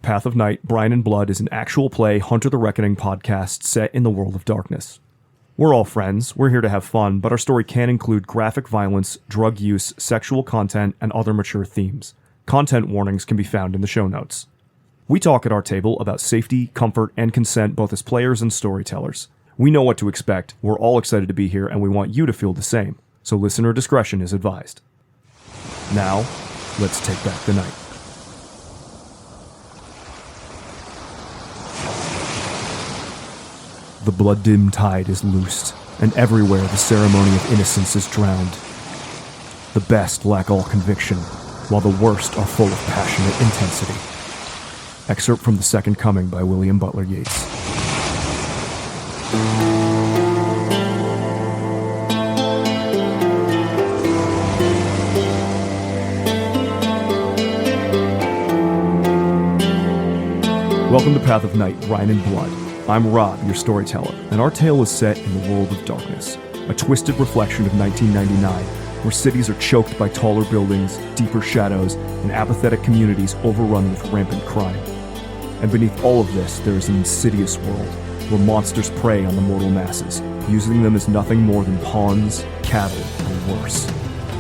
Path of Night, Brine and Blood is an actual play Hunter the Reckoning podcast set in the world of darkness. We're all friends, we're here to have fun, but our story can include graphic violence, drug use, sexual content, and other mature themes. Content warnings can be found in the show notes. We talk at our table about safety, comfort, and consent both as players and storytellers. We know what to expect, we're all excited to be here, and we want you to feel the same, so listener discretion is advised. Now, let's take back the night. The blood-dimmed tide is loosed, and everywhere the ceremony of innocence is drowned. The best lack all conviction, while the worst are full of passionate intensity. Excerpt from The Second Coming by William Butler Yeats. Welcome to Path of Night, Brine and Blood. I'm Rob, your storyteller, and our tale is set in the world of darkness, a twisted reflection of 1999, where cities are choked by taller buildings, deeper shadows, and apathetic communities overrun with rampant crime. And beneath all of this, there is an insidious world, where monsters prey on the mortal masses, using them as nothing more than pawns, cattle, or worse.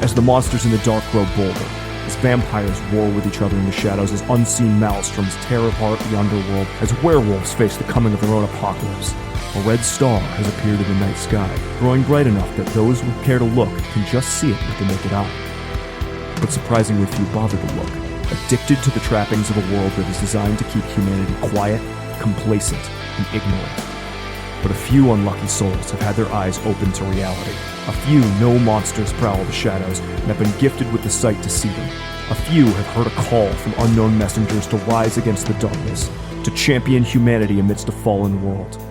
As the monsters in the dark grow bolder, as vampires war with each other in the shadows, as unseen maelstroms tear apart the underworld, as werewolves face the coming of their own apocalypse, a red star has appeared in the night sky, growing bright enough that those who care to look can just see it with the naked eye. But surprisingly few bother to look, addicted to the trappings of a world that is designed to keep humanity quiet, complacent, and ignorant. But a few unlucky souls have had their eyes opened to reality. A few know monsters prowl the shadows and have been gifted with the sight to see them. A few have heard a call from unknown messengers to rise against the darkness, to champion humanity amidst a fallen world.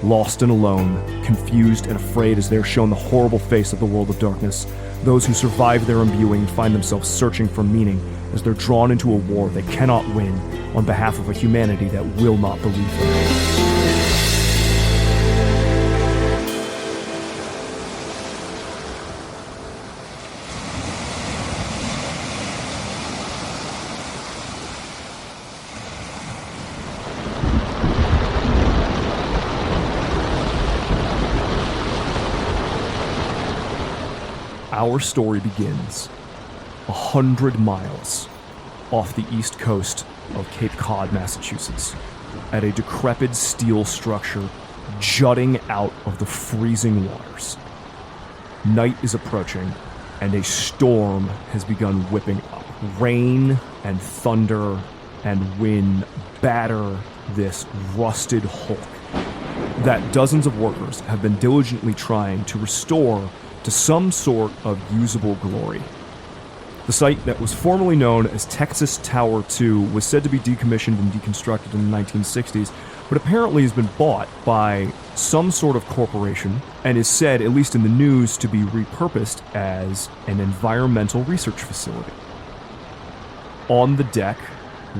Lost and alone, confused and afraid as they're shown the horrible face of the world of darkness, those who survive their imbuing find themselves searching for meaning as they're drawn into a war they cannot win on behalf of a humanity that will not believe them. Our story begins 100 miles off the east coast of Cape Cod, Massachusetts, at a decrepit steel structure jutting out of the freezing waters. Night is approaching, and a storm has begun whipping up. Rain and thunder and wind batter this rusted hulk that dozens of workers have been diligently trying to restore to some sort of usable glory. The site that was formerly known as Texas Tower 2 was said to be decommissioned and deconstructed in the 1960s, but apparently has been bought by some sort of corporation and is said, at least in the news, to be repurposed as an environmental research facility. On the deck,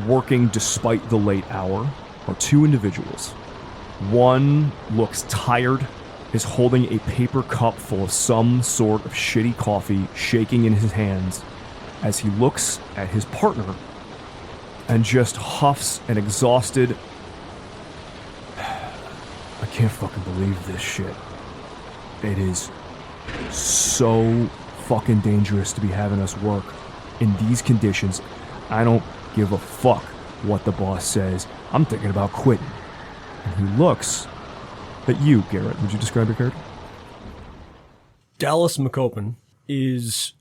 working despite the late hour, are two individuals. One looks tired, is holding a paper cup full of some sort of shitty coffee shaking in his hands as he looks at his partner and just huffs an exhausted, I can't fucking believe this shit. It is so fucking dangerous to be having us work in these conditions. I don't give a fuck what the boss says. I'm thinking about quitting. And he looks at you, Garrett. Would you describe your character? Dallas McCopen is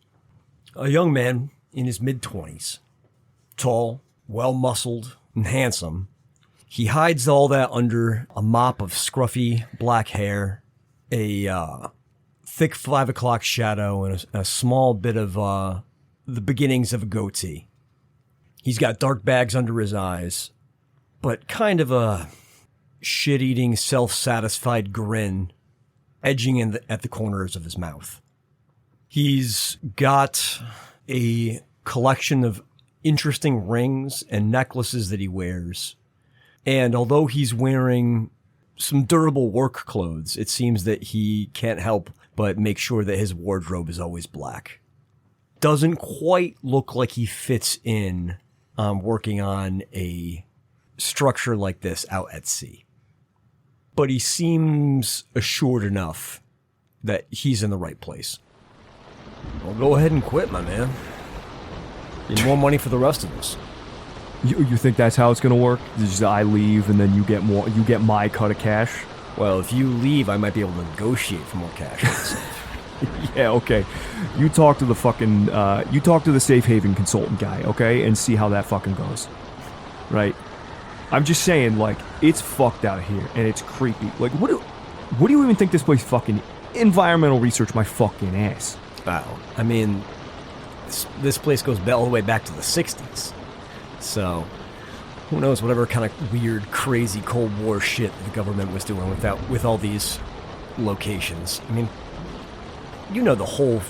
a young man in his mid-20s. Tall, well-muscled, and handsome. He hides all that under a mop of scruffy black hair, a thick 5 o'clock shadow, and a small bit of the beginnings of a goatee. He's got dark bags under his eyes, but kind of a shit-eating, self-satisfied grin edging at the corners of his mouth. He's got a collection of interesting rings and necklaces that he wears. And although he's wearing some durable work clothes, it seems that he can't help but make sure that his wardrobe is always black. Doesn't quite look like he fits in working on a structure like this out at sea. But he seems assured enough that he's in the right place. Well, go ahead and quit, my man. Get more money for the rest of us. You think that's how it's gonna work? Just I leave and then you get more. You get my cut of cash. Well, if you leave, I might be able to negotiate for more cash. Yeah, okay. You talk to the fucking. You talk to the safe haven consultant guy, okay, and see how that fucking goes. Right. I'm just saying, like, it's fucked out here and it's creepy. Like, what do you even think this place fucking? Environmental research, my fucking ass. Wow. I mean, this place goes all the way back to the 60s. So, who knows whatever kind of weird, crazy Cold War shit the government was doing with all these locations. I mean, you know, the whole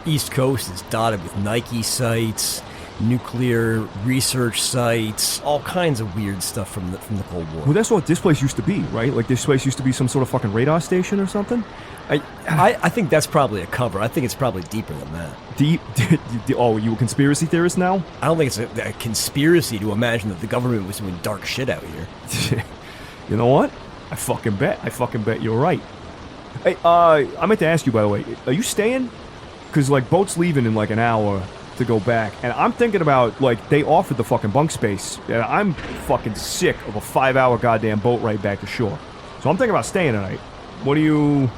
East Coast is dotted with Nike sites, nuclear research sites, all kinds of weird stuff from the Cold War. Well, that's what this place used to be, right? Like, this place used to be some sort of fucking radar station or something? I think that's probably a cover. I think it's probably deeper than that. Deep? Oh, you a conspiracy theorist now? I don't think it's a conspiracy to imagine that the government was doing dark shit out here. You know what? I fucking bet you're right. Hey, I meant to ask you, by the way, are you staying? Because, like, boat's leaving in, like, an hour to go back. And I'm thinking about, like, they offered the fucking bunk space. And I'm fucking sick of a 5-hour goddamn boat ride back to shore. So I'm thinking about staying tonight. What do you...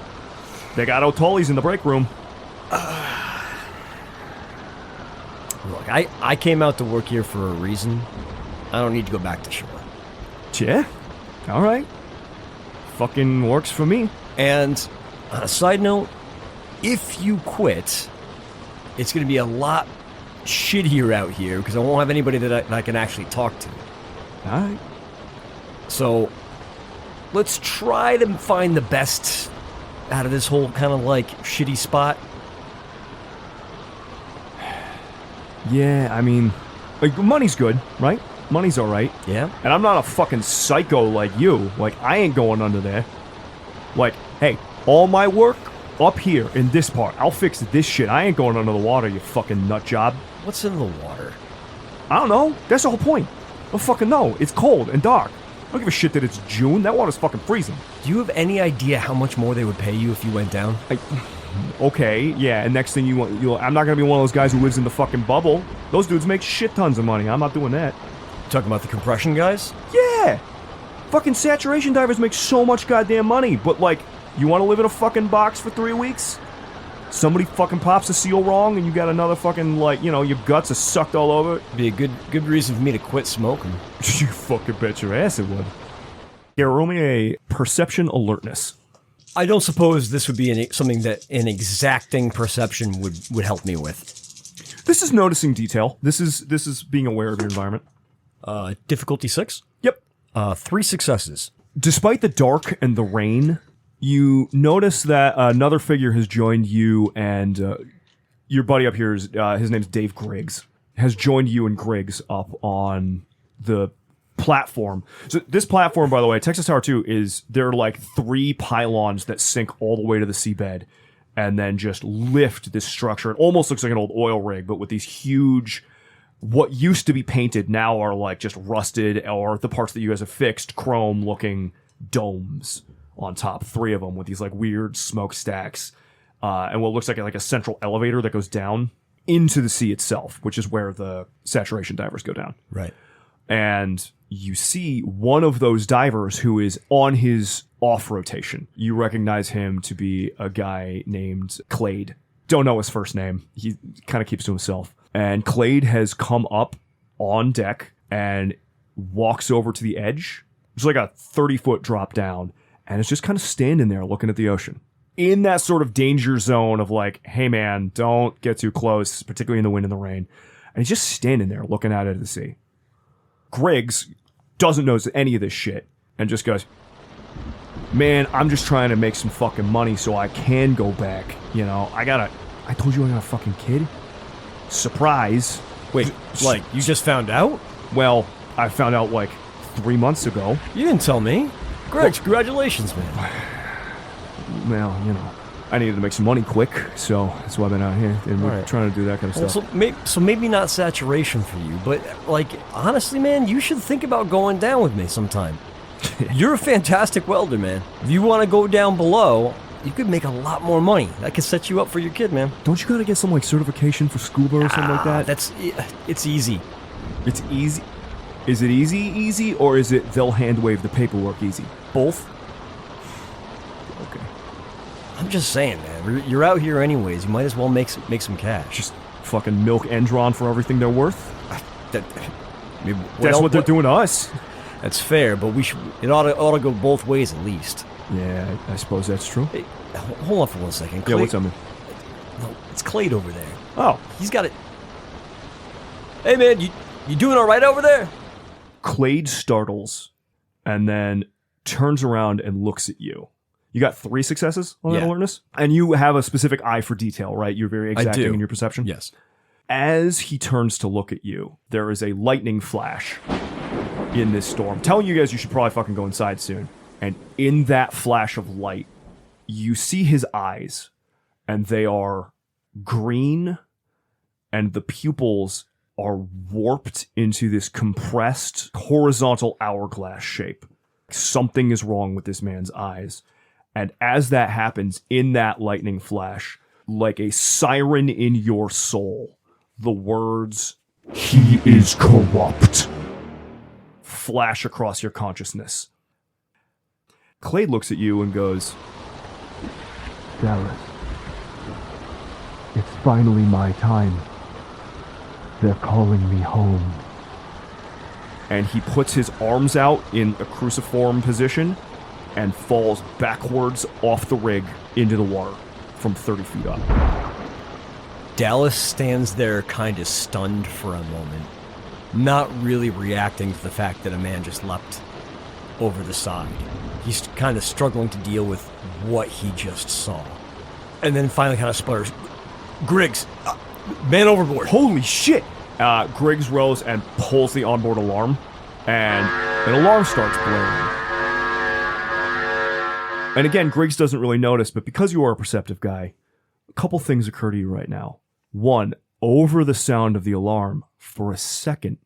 They got O'Tolly's in the break room. Look, I came out to work here for a reason. I don't need to go back to shore. Yeah? Alright. Fucking works for me. And, on a side note, if you quit, it's going to be a lot shittier out here because I won't have anybody that I can actually talk to. Alright. So, let's try to find the best out of this whole kind of like shitty spot. Yeah, I mean, like, money's good, right? Money's alright. Yeah. And I'm not a fucking psycho like you. Like, I ain't going under there. Like, hey, all my work up here in this part. I'll fix this shit. I ain't going under the water, you fucking nut job. What's in the water? I don't know. That's the whole point. I don't fucking know. It's cold and dark. I don't give a shit that it's June. That water's fucking freezing. Do you have any idea how much more they would pay you if you went down? Okay, yeah, and next thing I'm not gonna be one of those guys who lives in the fucking bubble. Those dudes make shit tons of money. I'm not doing that. You talking about the compression guys? Yeah! Fucking saturation divers make so much goddamn money, but like, you wanna live in a fucking box for 3 weeks? Somebody fucking pops a seal wrong and you got another fucking, like, you know, your guts are sucked all over it. Be a good reason for me to quit smoking. You fucking bet your ass it would. Yeah, roll me a perception alertness. I don't suppose this would be something that an exacting perception would help me with. This is noticing detail. This is being aware of your environment. Difficulty 6? Yep. 3 successes. Despite the dark and the rain, you notice that another figure has joined you, and your buddy up here is his name's Dave Griggs, has joined you and Griggs up on the platform. So this platform, by the way, Texas Tower 2 there are like 3 pylons that sink all the way to the seabed and then just lift this structure. It almost looks like an old oil rig, but with these huge, what used to be painted now are like just rusted, or the parts that you guys have fixed, chrome looking domes on top. 3 of them with these like weird smokestacks, and what looks like a central elevator that goes down into the sea itself, which is where the saturation divers go down. Right. And you see one of those divers who is on his off rotation. You recognize him to be a guy named Clade. Don't know his first name. He kind of keeps to himself. And Clade has come up on deck and walks over to the edge. It's like a 30-foot drop down. And it's just kind of standing there looking at the ocean. In that sort of danger zone of like, hey man, don't get too close, particularly in the wind and the rain. And he's just standing there looking out at the sea. Griggs doesn't notice any of this shit and just goes, man, I'm just trying to make some fucking money so I can go back. You know, I told you I got a fucking kid. Surprise. Wait, like, you just found out? Well, I found out like 3 months ago. You didn't tell me. Griggs, congratulations, man. Well, you know, I needed to make some money quick, so that's why I've been out here. And we're trying to do that kind of stuff. So maybe not saturation for you, but like honestly, man, you should think about going down with me sometime. You're a fantastic welder, man. If you want to go down below, you could make a lot more money. That could set you up for your kid, man. Don't you gotta get some like certification for scuba or something like that? It's easy. It's easy. Is it easy, or is it they'll hand wave the paperwork easy? Both. Okay. I'm just saying, man. You're out here anyways. You might as well make some cash. Just fucking milk Endron for everything they're worth. That's what they're doing to us. That's fair, but it ought to go both ways at least. Yeah, I suppose that's true. Hey, hold on for 1 second. Yeah, what's up, man? No, it's Clade over there. Oh. He's got it. Hey, man, you doing all right over there? Clade startles and then turns around and looks at you. You got 3 successes on that alertness? And you have a specific eye for detail, right? You're very exacting in your perception? Yes. As he turns to look at you, there is a lightning flash in this storm, telling you guys you should probably fucking go inside soon. And in that flash of light, you see his eyes, and they are green, and the pupils are warped into this compressed, horizontal hourglass shape. Something is wrong with this man's eyes. And as that happens, in that lightning flash, like a siren in your soul, the words, "He is corrupt," flash across your consciousness. Clade looks at you and goes, Dallas, it's finally my time. They're calling me home. and he puts his arms out in a cruciform position and falls backwards off the rig into the water from 30 feet up. Dallas stands there kind of stunned for a moment, not really reacting to the fact that a man just leapt over the side. He's kind of struggling to deal with what he just saw. And then finally kind of sputters, "Griggs, man overboard." Holy shit! Griggs rose and pulls the onboard alarm, and an alarm starts blaring. And again, Griggs doesn't really notice, but because you are a perceptive guy, a couple things occur to you right now. One, over the sound of the alarm, for a second,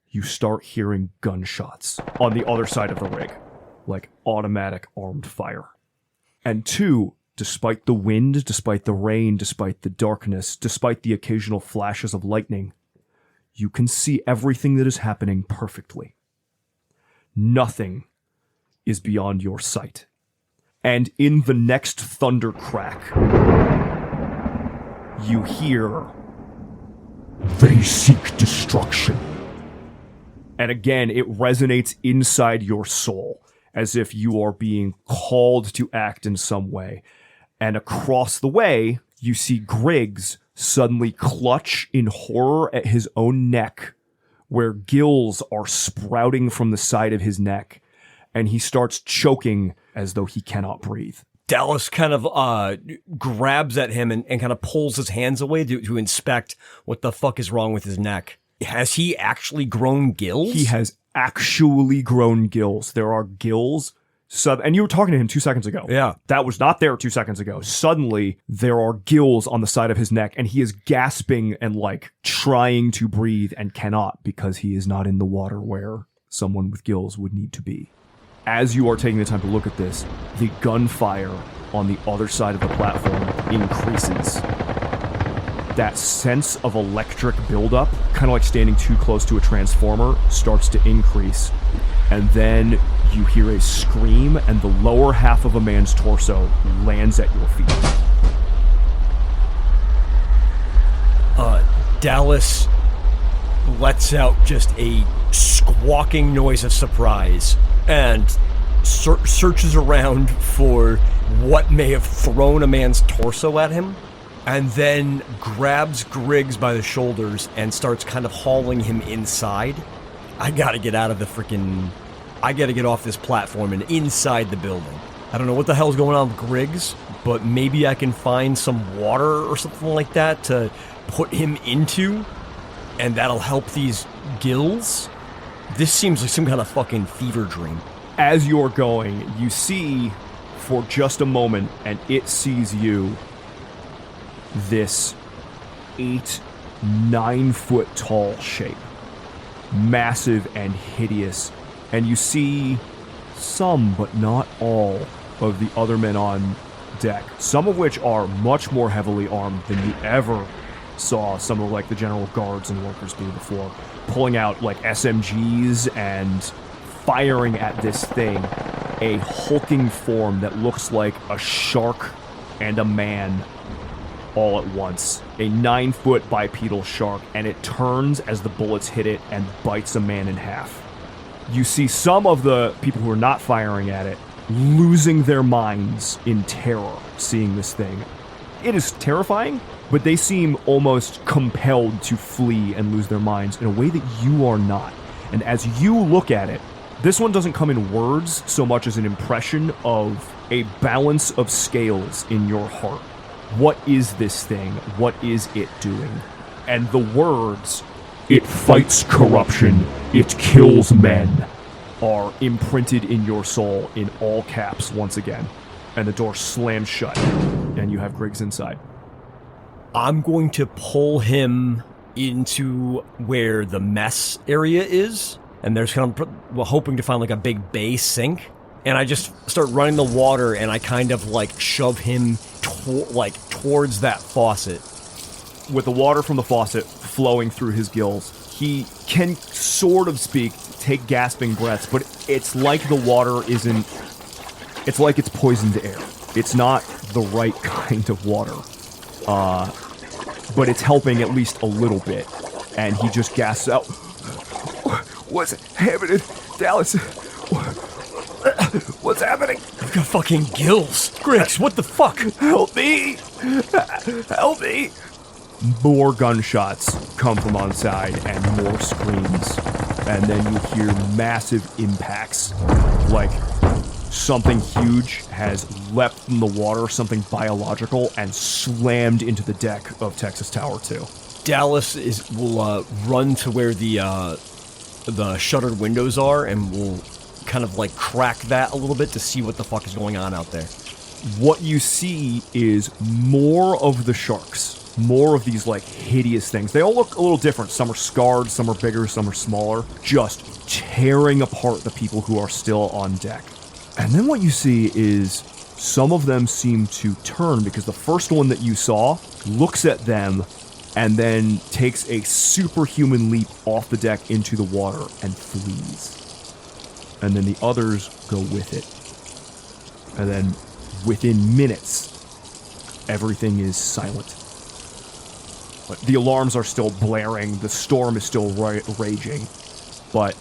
you start hearing gunshots on the other side of the rig, like automatic armed fire. And two, despite the wind, despite the rain, despite the darkness, despite the occasional flashes of lightning, you can see everything that is happening perfectly. Nothing is beyond your sight. And in the next thunder crack, you hear, "They seek destruction." And again, it resonates inside your soul, as if you are being called to act in some way. And across the way, you see Griggs suddenly clutch in horror at his own neck, where gills are sprouting from the side of his neck, and he starts choking as though he cannot breathe. Dallas kind of grabs at him and kind of pulls his hands away to inspect what the fuck is wrong with his neck. Has he actually grown gills? He has actually grown gills. There are gills. And you were talking to him 2 seconds ago. Yeah. That was not there 2 seconds ago. Suddenly, there are gills on the side of his neck, and he is gasping and, trying to breathe and cannot because he is not in the water where someone with gills would need to be. As you are taking the time to look at this, the gunfire on the other side of the platform increases. That sense of electric buildup, kind of like standing too close to a transformer, starts to increase. And then you hear a scream, and the lower half of a man's torso lands at your feet. Dallas lets out just a squawking noise of surprise and searches around for what may have thrown a man's torso at him, and then grabs Griggs by the shoulders and starts kind of hauling him inside. I gotta get out of the freaking... I gotta get off this platform and inside the building. I don't know what the hell's going on with Griggs, but maybe I can find some water or something like that to put him into, and that'll help these gills. This seems like some kind of fucking fever dream. As you're going, you see for just a moment, and it sees you, this 9 foot tall shape. Massive and hideous. And you see some, but not all, of the other men on deck. Some of which are much more heavily armed than you ever saw some of like the general guards and workers be before. Pulling out like SMGs and firing at this thing. A hulking form that looks like a shark and a man all at once. A 9-foot bipedal shark, and it turns as the bullets hit it and bites a man in half. You see some of the people who are not firing at it losing their minds in terror seeing this thing. It is terrifying, but they seem almost compelled to flee and lose their minds in a way that you are not. And as you look at it, this one doesn't come in words so much as an impression of a balance of scales in your heart. What is this thing? What is it doing? And the words, "It fights corruption, it kills men," are imprinted in your soul in all caps once again. And the door slams shut, and you have Griggs inside. I'm going to pull him into where the mess area is, and there's kind of hoping to find like a big bay sink, and I just start running the water, and I kind of like shove him towards that faucet. With the water from the faucet flowing through his gills, he can sort of speak, take gasping breaths, but it's like the water isn't... It's like it's poisoned air. It's not the right kind of water. But it's helping at least a little bit. And he just gasps out, "What's happening, Dallas? What's happening? I've got fucking gills. Griggs, what the fuck? Help me! Help me!" More gunshots come from on side and more screams. And then you hear massive impacts. Like something huge has leapt from the water, something biological, and slammed into the deck of Texas Tower 2. Dallas will run to where the shuttered windows are, and will kind of like crack that a little bit to see what the fuck is going on out there. What you see is more of the sharks. More of these, like, hideous things. They all look a little different. Some are scarred, some are bigger, some are smaller. Just tearing apart the people who are still on deck. And then what you see is some of them seem to turn, because the first one that you saw looks at them and then takes a superhuman leap off the deck into the water and flees. And then the others go with it. And then within minutes, everything is silent. The alarms are still blaring, the storm is still raging, but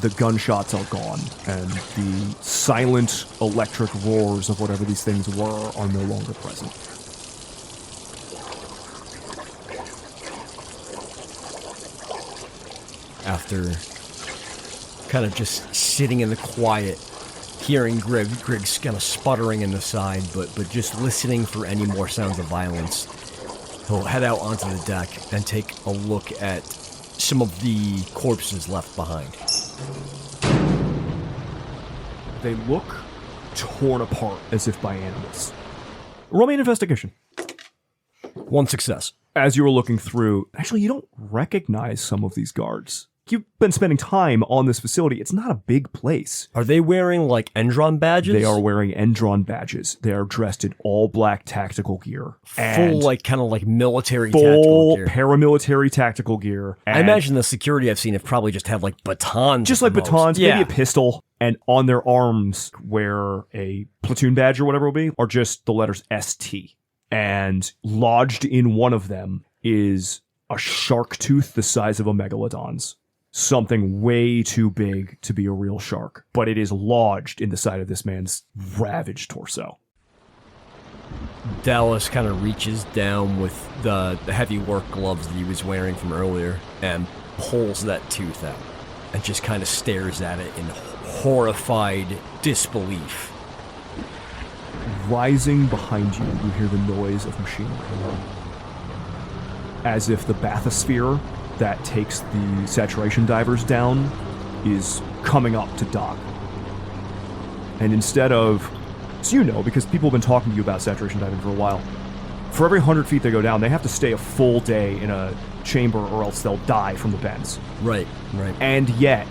the gunshots are gone, and the silent electric roars of whatever these things were are no longer present. After kind of just sitting in the quiet, hearing Griggs kind of sputtering in the side, but just listening for any more sounds of violence, he'll head out onto the deck and take a look at some of the corpses left behind. They look torn apart as if by animals. Roll me an investigation. 1 success. As you were looking through, actually, you don't recognize some of these guards. You've been spending time on this facility. It's not a big place. Are they wearing, like, Endron badges? They are wearing Endron badges. They are dressed in all black tactical gear. Full, like, kind of like military tactical gear. Full paramilitary tactical gear. I imagine the security I've seen have probably just had, like, batons. Just like batons, maybe a pistol. And on their arms, where a platoon badge or whatever it will be, are just the letters ST. And lodged in one of them is a shark tooth the size of a megalodon's. Something way too big to be a real shark, but it is lodged in the side of this man's ravaged torso. Dallas kind of reaches down with the heavy work gloves that he was wearing from earlier and pulls that tooth out and just kind of stares at it in horrified disbelief. Rising behind you, you hear the noise of machinery. As if the bathysphere that takes the saturation divers down is coming up to dock. And instead of So you know, because people have been talking to you about saturation diving for a while. For every 100 feet they go down, they have to stay a full day in a chamber or else they'll die from the bends. Right. And yet,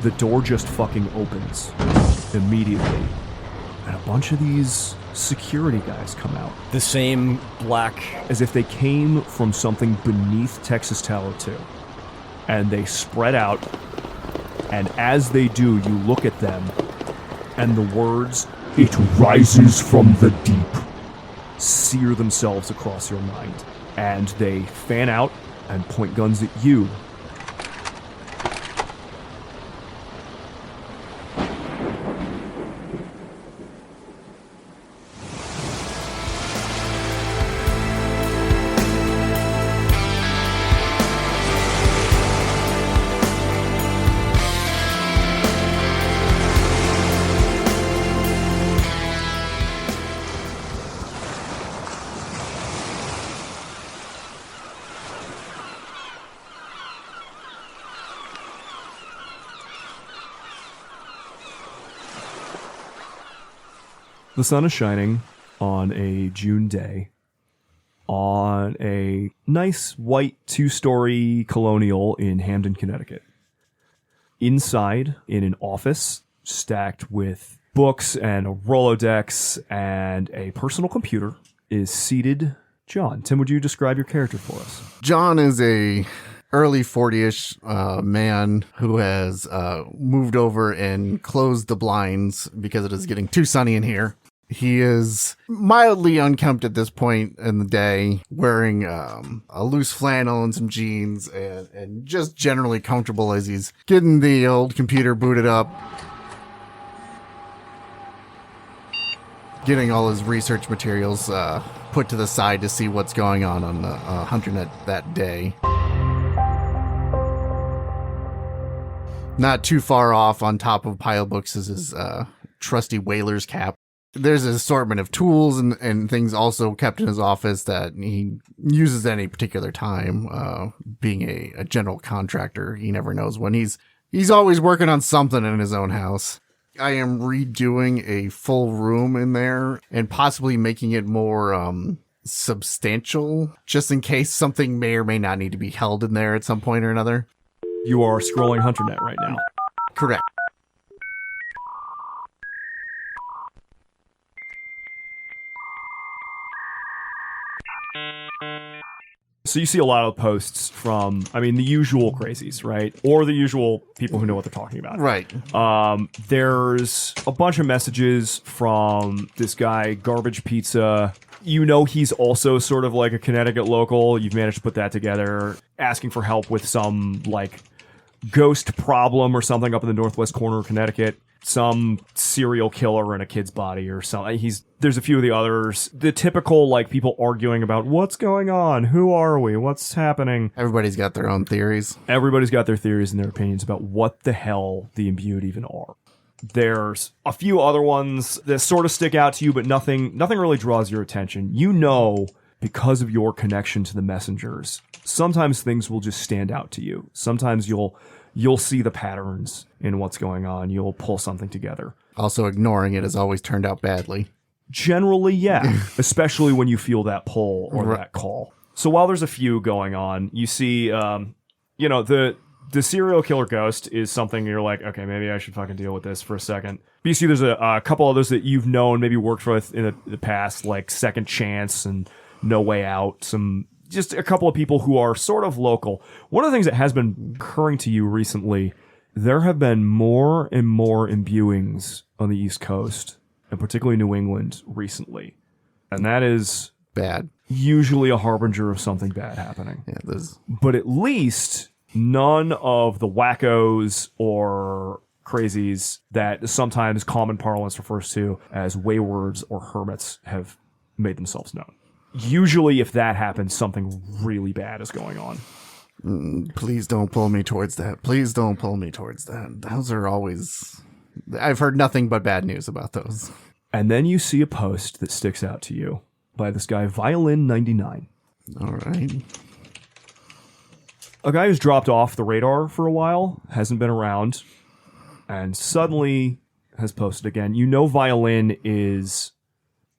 the door just fucking opens immediately. And a bunch of these security guys come out. The same black... As if they came from something beneath Texas Tower 2. And they spread out, and as they do, you look at them, and the words, "It rises from the deep," sear themselves across your mind. And they fan out and point guns at you. The sun is shining on a June day on a nice white 2-story colonial in Hamden, Connecticut. Inside, in an office stacked with books and a Rolodex and a personal computer, is seated John. Tim, would you describe your character for us? John is a early 40-ish man who has moved over and closed the blinds because it is getting too sunny in here. He is mildly unkempt at this point in the day, wearing a loose flannel and some jeans, and just generally comfortable as he's getting the old computer booted up, getting all his research materials put to the side to see what's going on the HunterNet that day. Not too far off on top of pile books is his trusty whaler's cap. There's an assortment of tools and things also kept in his office that he uses at any particular time. Being a general contractor, he never knows when. He's always working on something in his own house. I am redoing a full room in there and possibly making it more substantial, just in case something may or may not need to be held in there at some point or another. You are scrolling HunterNet right now. Correct. So you see a lot of posts from, the usual crazies, right? Or the usual people who know what they're talking about. Right. There's a bunch of messages from this guy, Garbage Pizza. You know he's also sort of like a Connecticut local. You've managed to put that together. Asking for help with some, ghost problem or something up in the northwest corner of Connecticut. Some serial killer in a kid's body or something. There's a few of the others. The typical, people arguing about what's going on, who are we, what's happening. Everybody's got their own theories. Everybody's got their theories and their opinions about what the hell the Imbued even are. There's a few other ones that sort of stick out to you, but nothing really draws your attention. You know, because of your connection to the messengers, sometimes things will just stand out to you. Sometimes you'll see the patterns in what's going on. You'll pull something together. Also, ignoring it has always turned out badly. Generally, yeah. Especially when you feel that pull or that call. So while there's a few going on, you see, the serial killer ghost is something you're like, okay, maybe I should fucking deal with this for a second. But you see there's a couple others that you've known, maybe worked with in the past, like Second Chance and No Way Out. Just a couple of people who are sort of local. One of the things that has been occurring to you recently, there have been more and more imbuings on the East Coast, and particularly New England recently. And that is bad. Usually a harbinger of something bad happening. Yeah, but at least none of the wackos or crazies that sometimes common parlance refers to as waywards or hermits have made themselves known. Usually, if that happens, something really bad is going on. Please don't pull me towards that. Please don't pull me towards that. Those are always... I've heard nothing but bad news about those. And then you see a post that sticks out to you by this guy, Violin99. All right. A guy who's dropped off the radar for a while, hasn't been around, and suddenly has posted again. You know Violin is...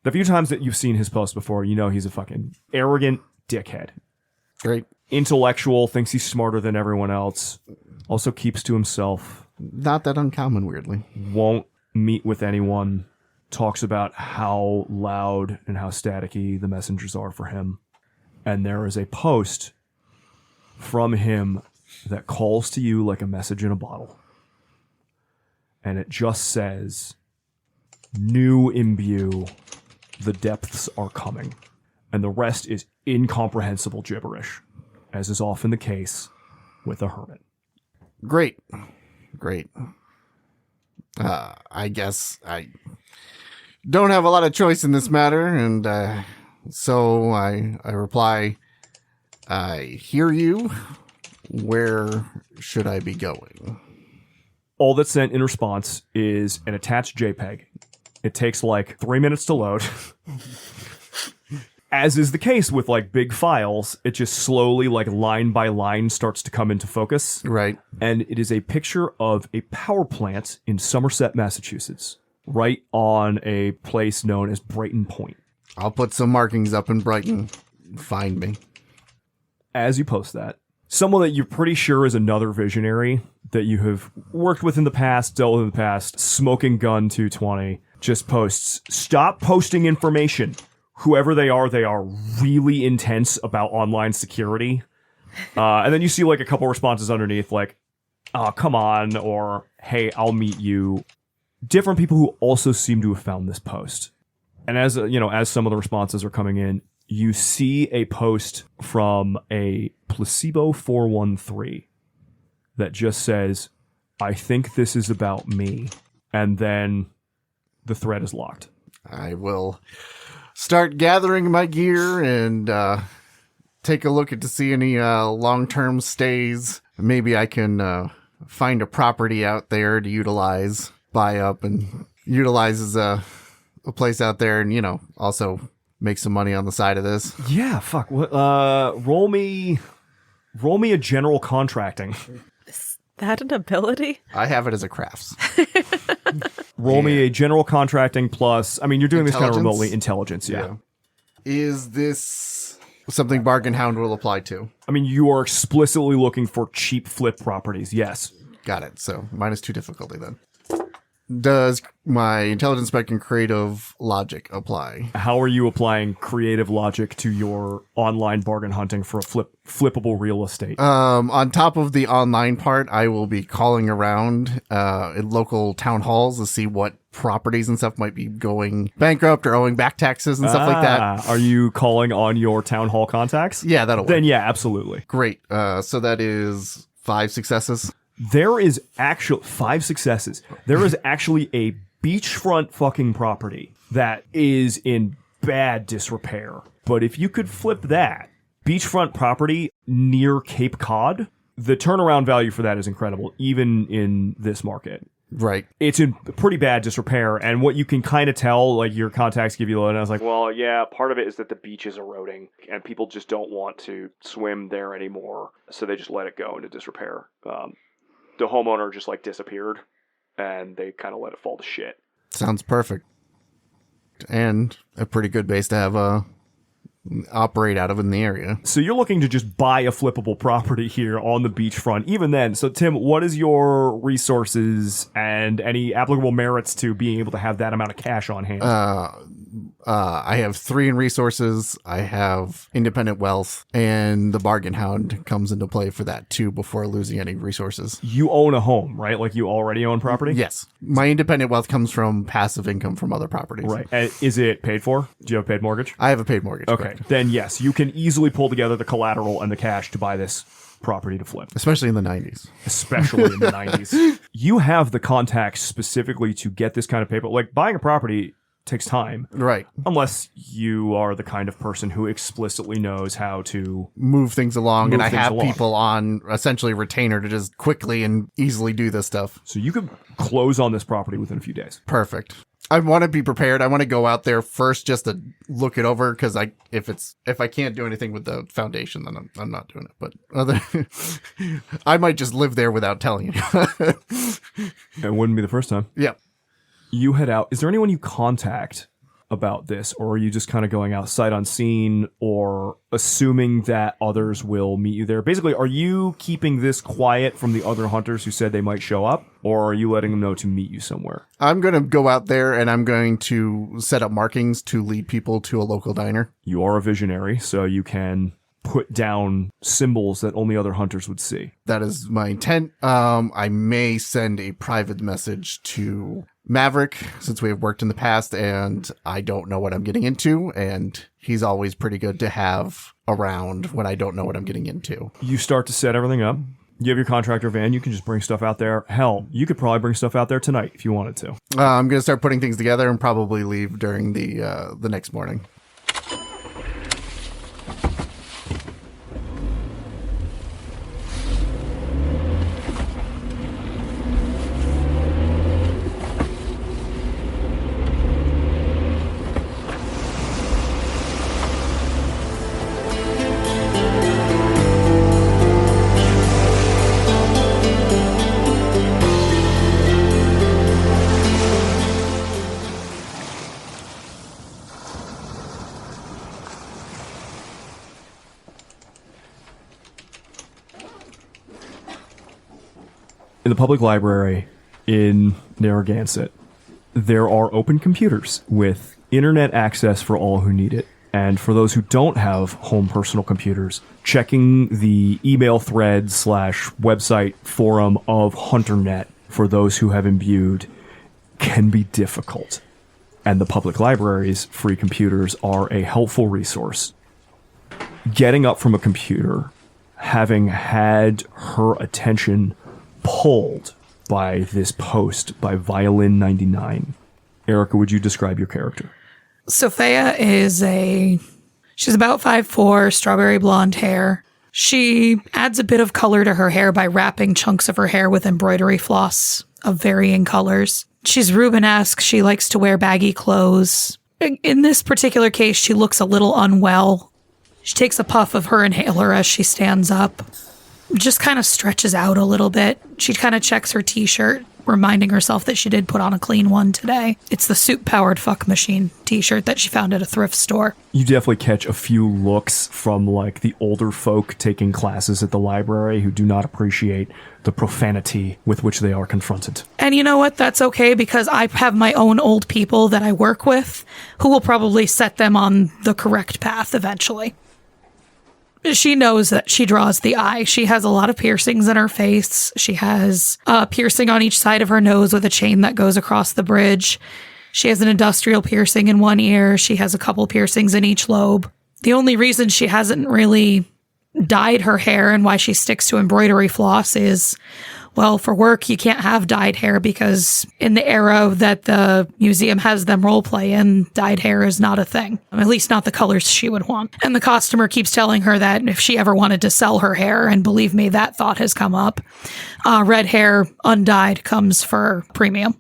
The few times that you've seen his post before, you know he's a fucking arrogant dickhead. Great. Intellectual, thinks he's smarter than everyone else. Also keeps to himself. Not that uncommon, weirdly. Won't meet with anyone. Talks about how loud and how staticky the messengers are for him. And there is a post from him that calls to you like a message in a bottle. And it just says, "New Imbue, the depths are coming." And the rest is incomprehensible gibberish, as is often the case with a hermit. Great. I guess I don't have a lot of choice in this matter, and so I reply, "I hear you. Where should I be going?" All that's sent in response is an attached JPEG. It takes like 3 minutes to load. As is the case with like big files, it just slowly, like line by line, starts to come into focus. Right. And it is a picture of a power plant in Somerset, Massachusetts, right on a place known as Brighton Point. I'll put some markings up in Brighton. Find me. As you post that, someone that you're pretty sure is another visionary that you have worked with in the past, dealt with in the past, Smoking Gun 220, just posts, "Stop posting information. Whoever they are really intense about online security." And then you see like a couple responses underneath like, "Oh, come on," or "Hey, I'll meet you." Different people who also seem to have found this post. And as some of the responses are coming in, you see a post from a Placebo 413 that just says, "I think this is about me." And then the thread is locked. I will start gathering my gear and take a look to see any long-term stays. Maybe I can find a property out there to utilize, buy up, and utilize as a place out there, and also make some money on the side of this. Yeah, fuck. What? Roll me a general contracting. Is that an ability? I have it as a crafts. Roll me a general contracting plus. I mean, you're doing this kind of Intelligence? remotely. Intelligence, yeah. Is this something Bargain Hound will apply to? I mean, you are explicitly looking for cheap flip properties. Yes. Got it. So -2 difficulty then. Does my intelligence spec and creative logic apply? How are you applying creative logic to your online bargain hunting for a flippable real estate? On top of the online part, I will be calling around in local town halls to see what properties and stuff might be going bankrupt or owing back taxes and stuff like that. Are you calling on your town hall contacts? Yeah, that'll work. Then yeah, absolutely. Great. So that is 5 successes. There is actually 5 successes. There is actually a beachfront fucking property that is in bad disrepair. But if you could flip that beachfront property near Cape Cod, the turnaround value for that is incredible, even in this market. Right. It's in pretty bad disrepair, and what you can kind of tell, like your contacts give you a load, and I was like, well, yeah, part of it is that the beach is eroding, and people just don't want to swim there anymore, so they just let it go into disrepair. The homeowner just like disappeared, and they kind of let it fall to shit. Sounds perfect. And a pretty good base to have operate out of in the area. So you're looking to just buy a flippable property here on the beachfront, even then. So Tim, what is your resources and any applicable merits to being able to have that amount of cash on hand? I have 3 in resources. I have independent wealth, and the Bargain Hound comes into play for that too before losing any resources. You own a home, right? Like you already own property? Yes. My independent wealth comes from passive income from other properties. Right. And is it paid for? Do you have a paid mortgage? I have a paid mortgage. Okay. Correct. Then yes, you can easily pull together the collateral and the cash to buy this property to flip. Especially in the 90s. Especially in the 90s. You have the contacts specifically to get this kind of paper. Like buying a property takes time. Right. Unless you are the kind of person who explicitly knows how to move things along, and I have along. people on essentially retainer to just quickly and easily do this stuff. So you could close on this property within a few days. Perfect. I want to be prepared. I want to go out there first just to look it over, because if I can't do anything with the foundation, then I'm not doing it. But I might just live there without telling you. It wouldn't be the first time. Yep. You head out. Is there anyone you contact about this, or are you just kind of going out sight unseen or assuming that others will meet you there? Basically, are you keeping this quiet from the other hunters who said they might show up, or are you letting them know to meet you somewhere? I'm going to go out there and I'm going to set up markings to lead people to a local diner. You are a visionary, so you can put down symbols that only other hunters would see. That is my intent. I may send a private message to Maverick, since we have worked in the past and I don't know what I'm getting into, and he's always pretty good to have around when I don't know what I'm getting into. You start to set everything up. You have your contractor van. You can just bring stuff out there. Hell, you could probably bring stuff out there tonight if you wanted to. I'm going to start putting things together and probably leave during the next morning. In the public library in Narragansett, there are open computers with internet access for all who need it. And for those who don't have home personal computers, checking the email thread / website forum of HunterNet for those who have Imbued can be difficult. And the public library's free computers are a helpful resource. Getting up from a computer, having had her attention pulled by this post by Violin 99. Erica, would you describe your character? Sophia she's about 5'4", strawberry blonde hair. She adds a bit of color to her hair by wrapping chunks of her hair with embroidery floss of varying colors. She's Rubenesque. She likes to wear baggy clothes. In this particular case, she looks a little unwell. She takes a puff of her inhaler as she stands up. Just kind of stretches out a little bit. She kind of checks her t-shirt, reminding herself that she did put on a clean one today. It's the suit-powered fuck machine t-shirt that she found at a thrift store. You definitely catch a few looks from, like, the older folk taking classes at the library who do not appreciate the profanity with which they are confronted. And you know what? That's okay, because I have my own old people that I work with who will probably set them on the correct path eventually. She knows that she draws the eye. She has a lot of piercings in her face. She has a piercing on each side of her nose with a chain that goes across the bridge. She has an industrial piercing in one ear. She has a couple piercings in each lobe. The only reason she hasn't really dyed her hair and why she sticks to embroidery floss is, well, for work, you can't have dyed hair because in the era that the museum has them role play in, dyed hair is not a thing. At least not the colors she would want. And the costumer keeps telling her that if she ever wanted to sell her hair, and believe me, that thought has come up, red hair, undyed, comes for premium.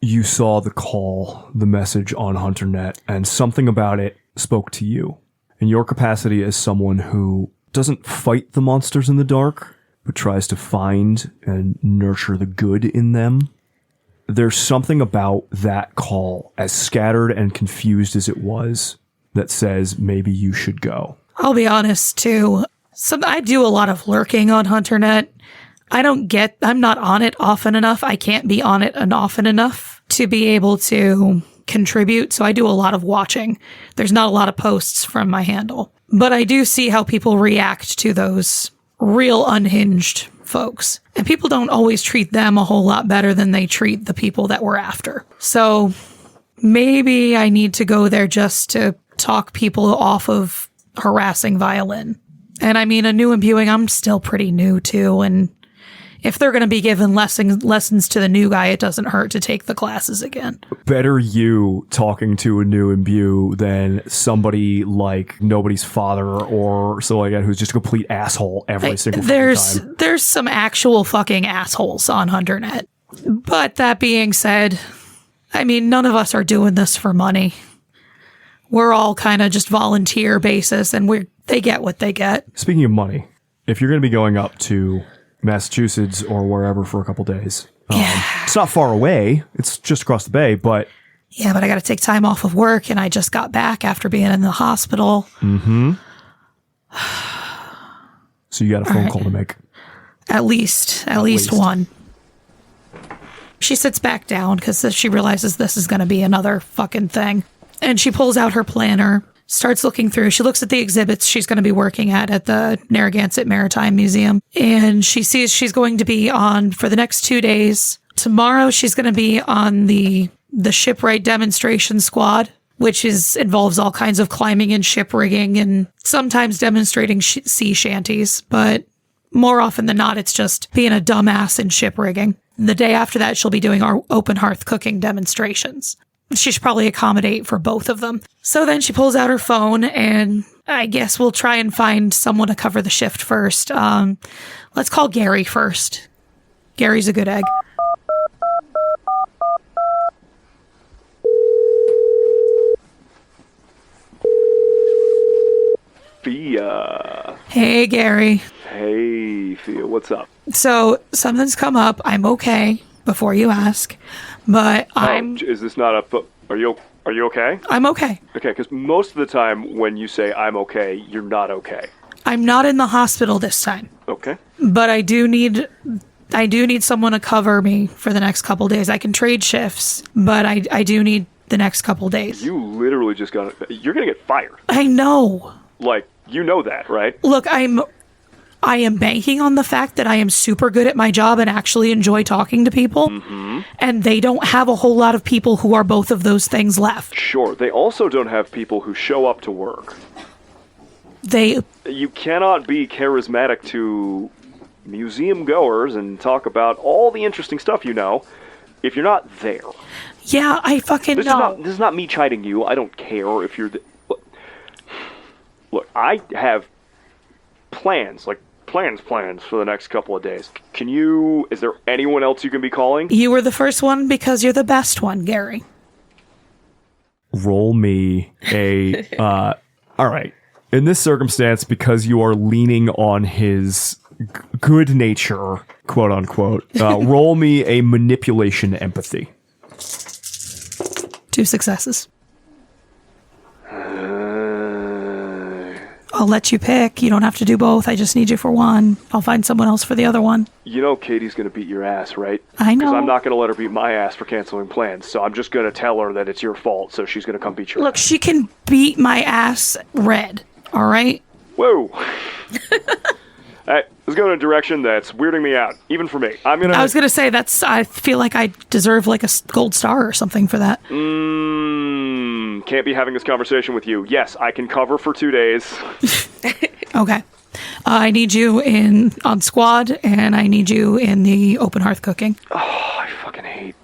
You saw the message on HunterNet, and something about it spoke to you. In your capacity as someone who doesn't fight the monsters in the dark, but tries to find and nurture the good in them. There's something about that call, as scattered and confused as it was, that says maybe you should go. I'll be honest, too. I do a lot of lurking on HunterNet. I'm not on it often enough. I can't be on it often enough to be able to contribute, so I do a lot of watching. There's not a lot of posts from my handle. But I do see how people react to those real unhinged folks. And people don't always treat them a whole lot better than they treat the people that we're after. So maybe I need to go there just to talk people off of harassing Violin. And I mean, a new imbuing, I'm still pretty new too. And if they're going to be given lessons to the new guy, it doesn't hurt to take the classes again. Better you talking to a new imbue than somebody like nobody's father or so like that who's just a complete asshole every single time. There's some actual fucking assholes on HunterNet. But that being said, I mean, none of us are doing this for money. We're all kind of just volunteer basis, and they get what they get. Speaking of money, if you're going to be going up to Massachusetts or wherever for a couple days, It's not far away. It's just across the bay, but... Yeah, but I got to take time off of work, and I just got back after being in the hospital. Mm-hmm. So you got a phone call to make. At least one. She sits back down because she realizes this is going to be another fucking thing. And she pulls out her planner, starts looking through. She looks at the exhibits she's going to be working at the Narragansett Maritime Museum. And she sees she's going to be on for the next 2 days. Tomorrow she's going to be on the shipwright demonstration squad, which involves all kinds of climbing and ship rigging and sometimes demonstrating sea shanties. But more often than not, it's just being a dumbass in ship rigging. The day after that, she'll be doing our open hearth cooking demonstrations. She should probably accommodate for both of them. So then she pulls out her phone, and I guess we'll try and find someone to cover the shift first. Let's call Gary first. Gary's a good egg. Thea. Hey, Gary. Hey, Thea, what's up? So something's come up. I'm okay, before you ask, but Is this not a... Are you okay? I'm okay. Okay, because most of the time when you say I'm okay, you're not okay. I'm not in the hospital this time. Okay. But I do need someone to cover me for the next couple days. I can trade shifts, but I do need the next couple days. You literally just got... You're going to get fired. I know. Like, you know that, right? Look, I am banking on the fact that I am super good at my job and actually enjoy talking to people. Mm-hmm. And they don't have a whole lot of people who are both of those things left. Sure. They also don't have people who show up to work. You cannot be charismatic to museum goers and talk about all the interesting stuff you know if you're not there. Yeah, I fucking know. This is not me chiding you. I don't care if you're... Look, I have plans for the next couple of days. Is there anyone else you can be calling? You were the first one because you're the best one, Gary. Roll me a, all right. In this circumstance, because you are leaning on his good nature, quote unquote, roll me a manipulation empathy. 2 successes. I'll let you pick. You don't have to do both. I just need you for one. I'll find someone else for the other one. You know Katie's going to beat your ass, right? I know. Because I'm not going to let her beat my ass for canceling plans, so I'm just going to tell her that it's your fault, so she's going to come beat your ass. Look, she can beat my ass red, all right? Whoa. Hey, let's go in a direction that's weirding me out, even for me. I was going to say, I feel like I deserve like a gold star or something for that. Can't be having this conversation with you. Yes, I can cover for 2 days. Okay. I need you on squad, and I need you in the open hearth cooking. Oh, I fucking hate...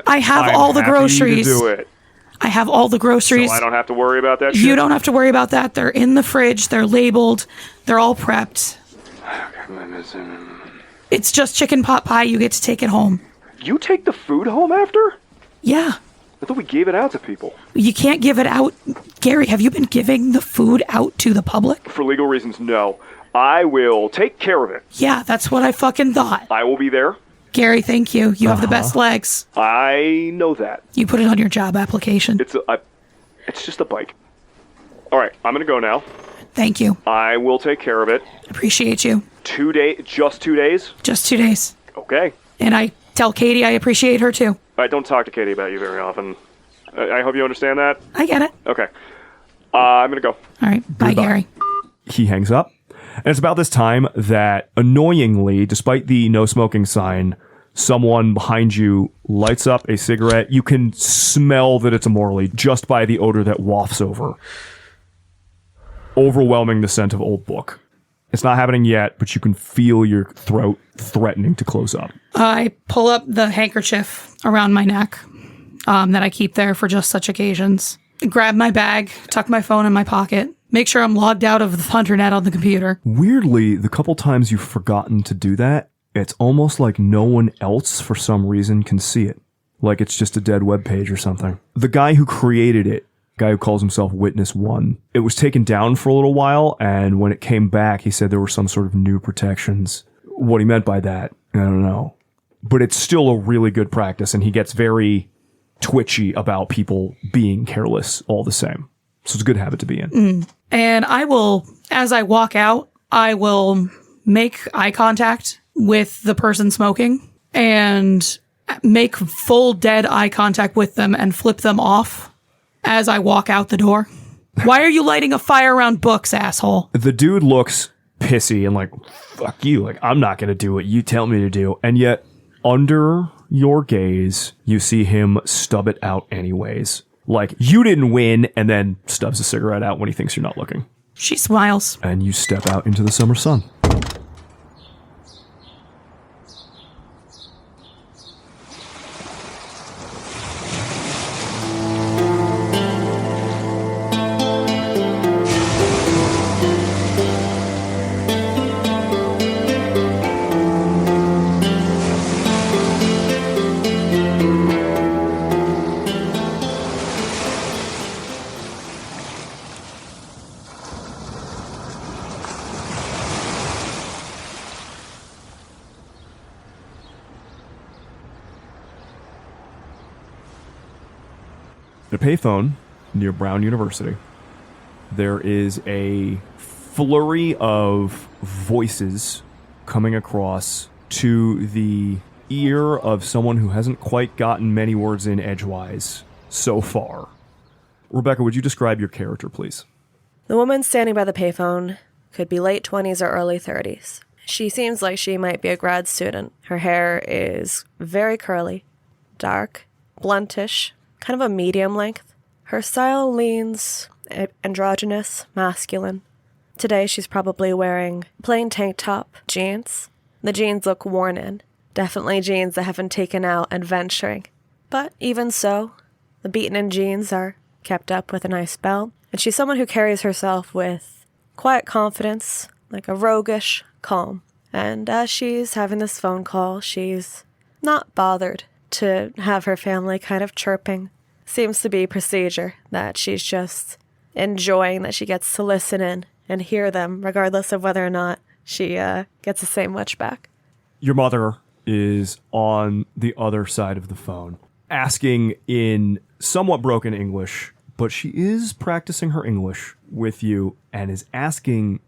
I have all the groceries. To do it. I have all the groceries. So I don't have to worry about that shit? You don't have to worry about that. They're in the fridge. They're labeled. They're all prepped. It's just chicken pot pie. You get to take it home. You take the food home after? Yeah. I thought we gave it out to people. You can't give it out. Gary, have you been giving the food out to the public? For legal reasons, no. I will take care of it. Yeah, that's what I fucking thought. I will be there. Gary, thank you. You have the best legs. I know that. You put it on your job application. It's just a bike. All right, I'm going to go now. Thank you. I will take care of it. Appreciate you. 2 days? Just 2 days? Just 2 days. Okay. And I tell Katie I appreciate her too. I don't talk to Katie about you very often. I hope you understand that. I get it. Okay. I'm going to go. All right. Bye, Gary. He hangs up. And it's about this time that, annoyingly, despite the no smoking sign, someone behind you lights up a cigarette. You can smell that it's a Morley just by the odor that wafts over, overwhelming the scent of old book. It's not happening yet, but you can feel your throat threatening to close up. I pull up the handkerchief around my neck that I keep there for just such occasions. Grab my bag, tuck my phone in my pocket, make sure I'm logged out of the HunterNet on the computer. Weirdly, the couple times you've forgotten to do that, it's almost like no one else, for some reason, can see it. Like it's just a dead web page or something. The guy who created it, guy who calls himself Witness One, it was taken down for a little while, and when it came back, he said there were some sort of new protections. What he meant by that, I don't know. but it's still a really good practice, and he gets very twitchy about people being careless all the same. So it's a good habit to be in. And I will, as I walk out, I will make eye contact with the person smoking and make full dead eye contact with them and flip them off as I walk out the door. Why are you lighting a fire around books, asshole? The dude looks pissy and like, fuck you. Like, I'm not going to do what you tell me to do. And yet, under your gaze, you see him stub it out anyways. Like, you didn't win, and then stubs a cigarette out when he thinks you're not looking. She smiles. And you step out into the summer sun. At a payphone near Brown University, there is a flurry of voices coming across to the ear of someone who hasn't quite gotten many words in edgewise so far. Rebecca, would you describe your character, please? The woman standing by the payphone could be late 20s or early 30s. She seems like she might be a grad student. Her hair is very curly, dark, bluntish, kind of a medium length. Her style leans androgynous, masculine. Today she's probably wearing plain tank top, jeans. The jeans look worn in. Definitely jeans that haven't taken out adventuring. But even so, the beaten-in jeans are kept up with a nice belt. And she's someone who carries herself with quiet confidence, like a roguish calm. And as she's having this phone call, she's not bothered to have her family kind of chirping. Seems to be procedure, that she's just enjoying that she gets to listen in and hear them, regardless of whether or not she gets to say much back. Your mother is on the other side of the phone, asking in somewhat broken English, but she is practicing her English with you and is asking,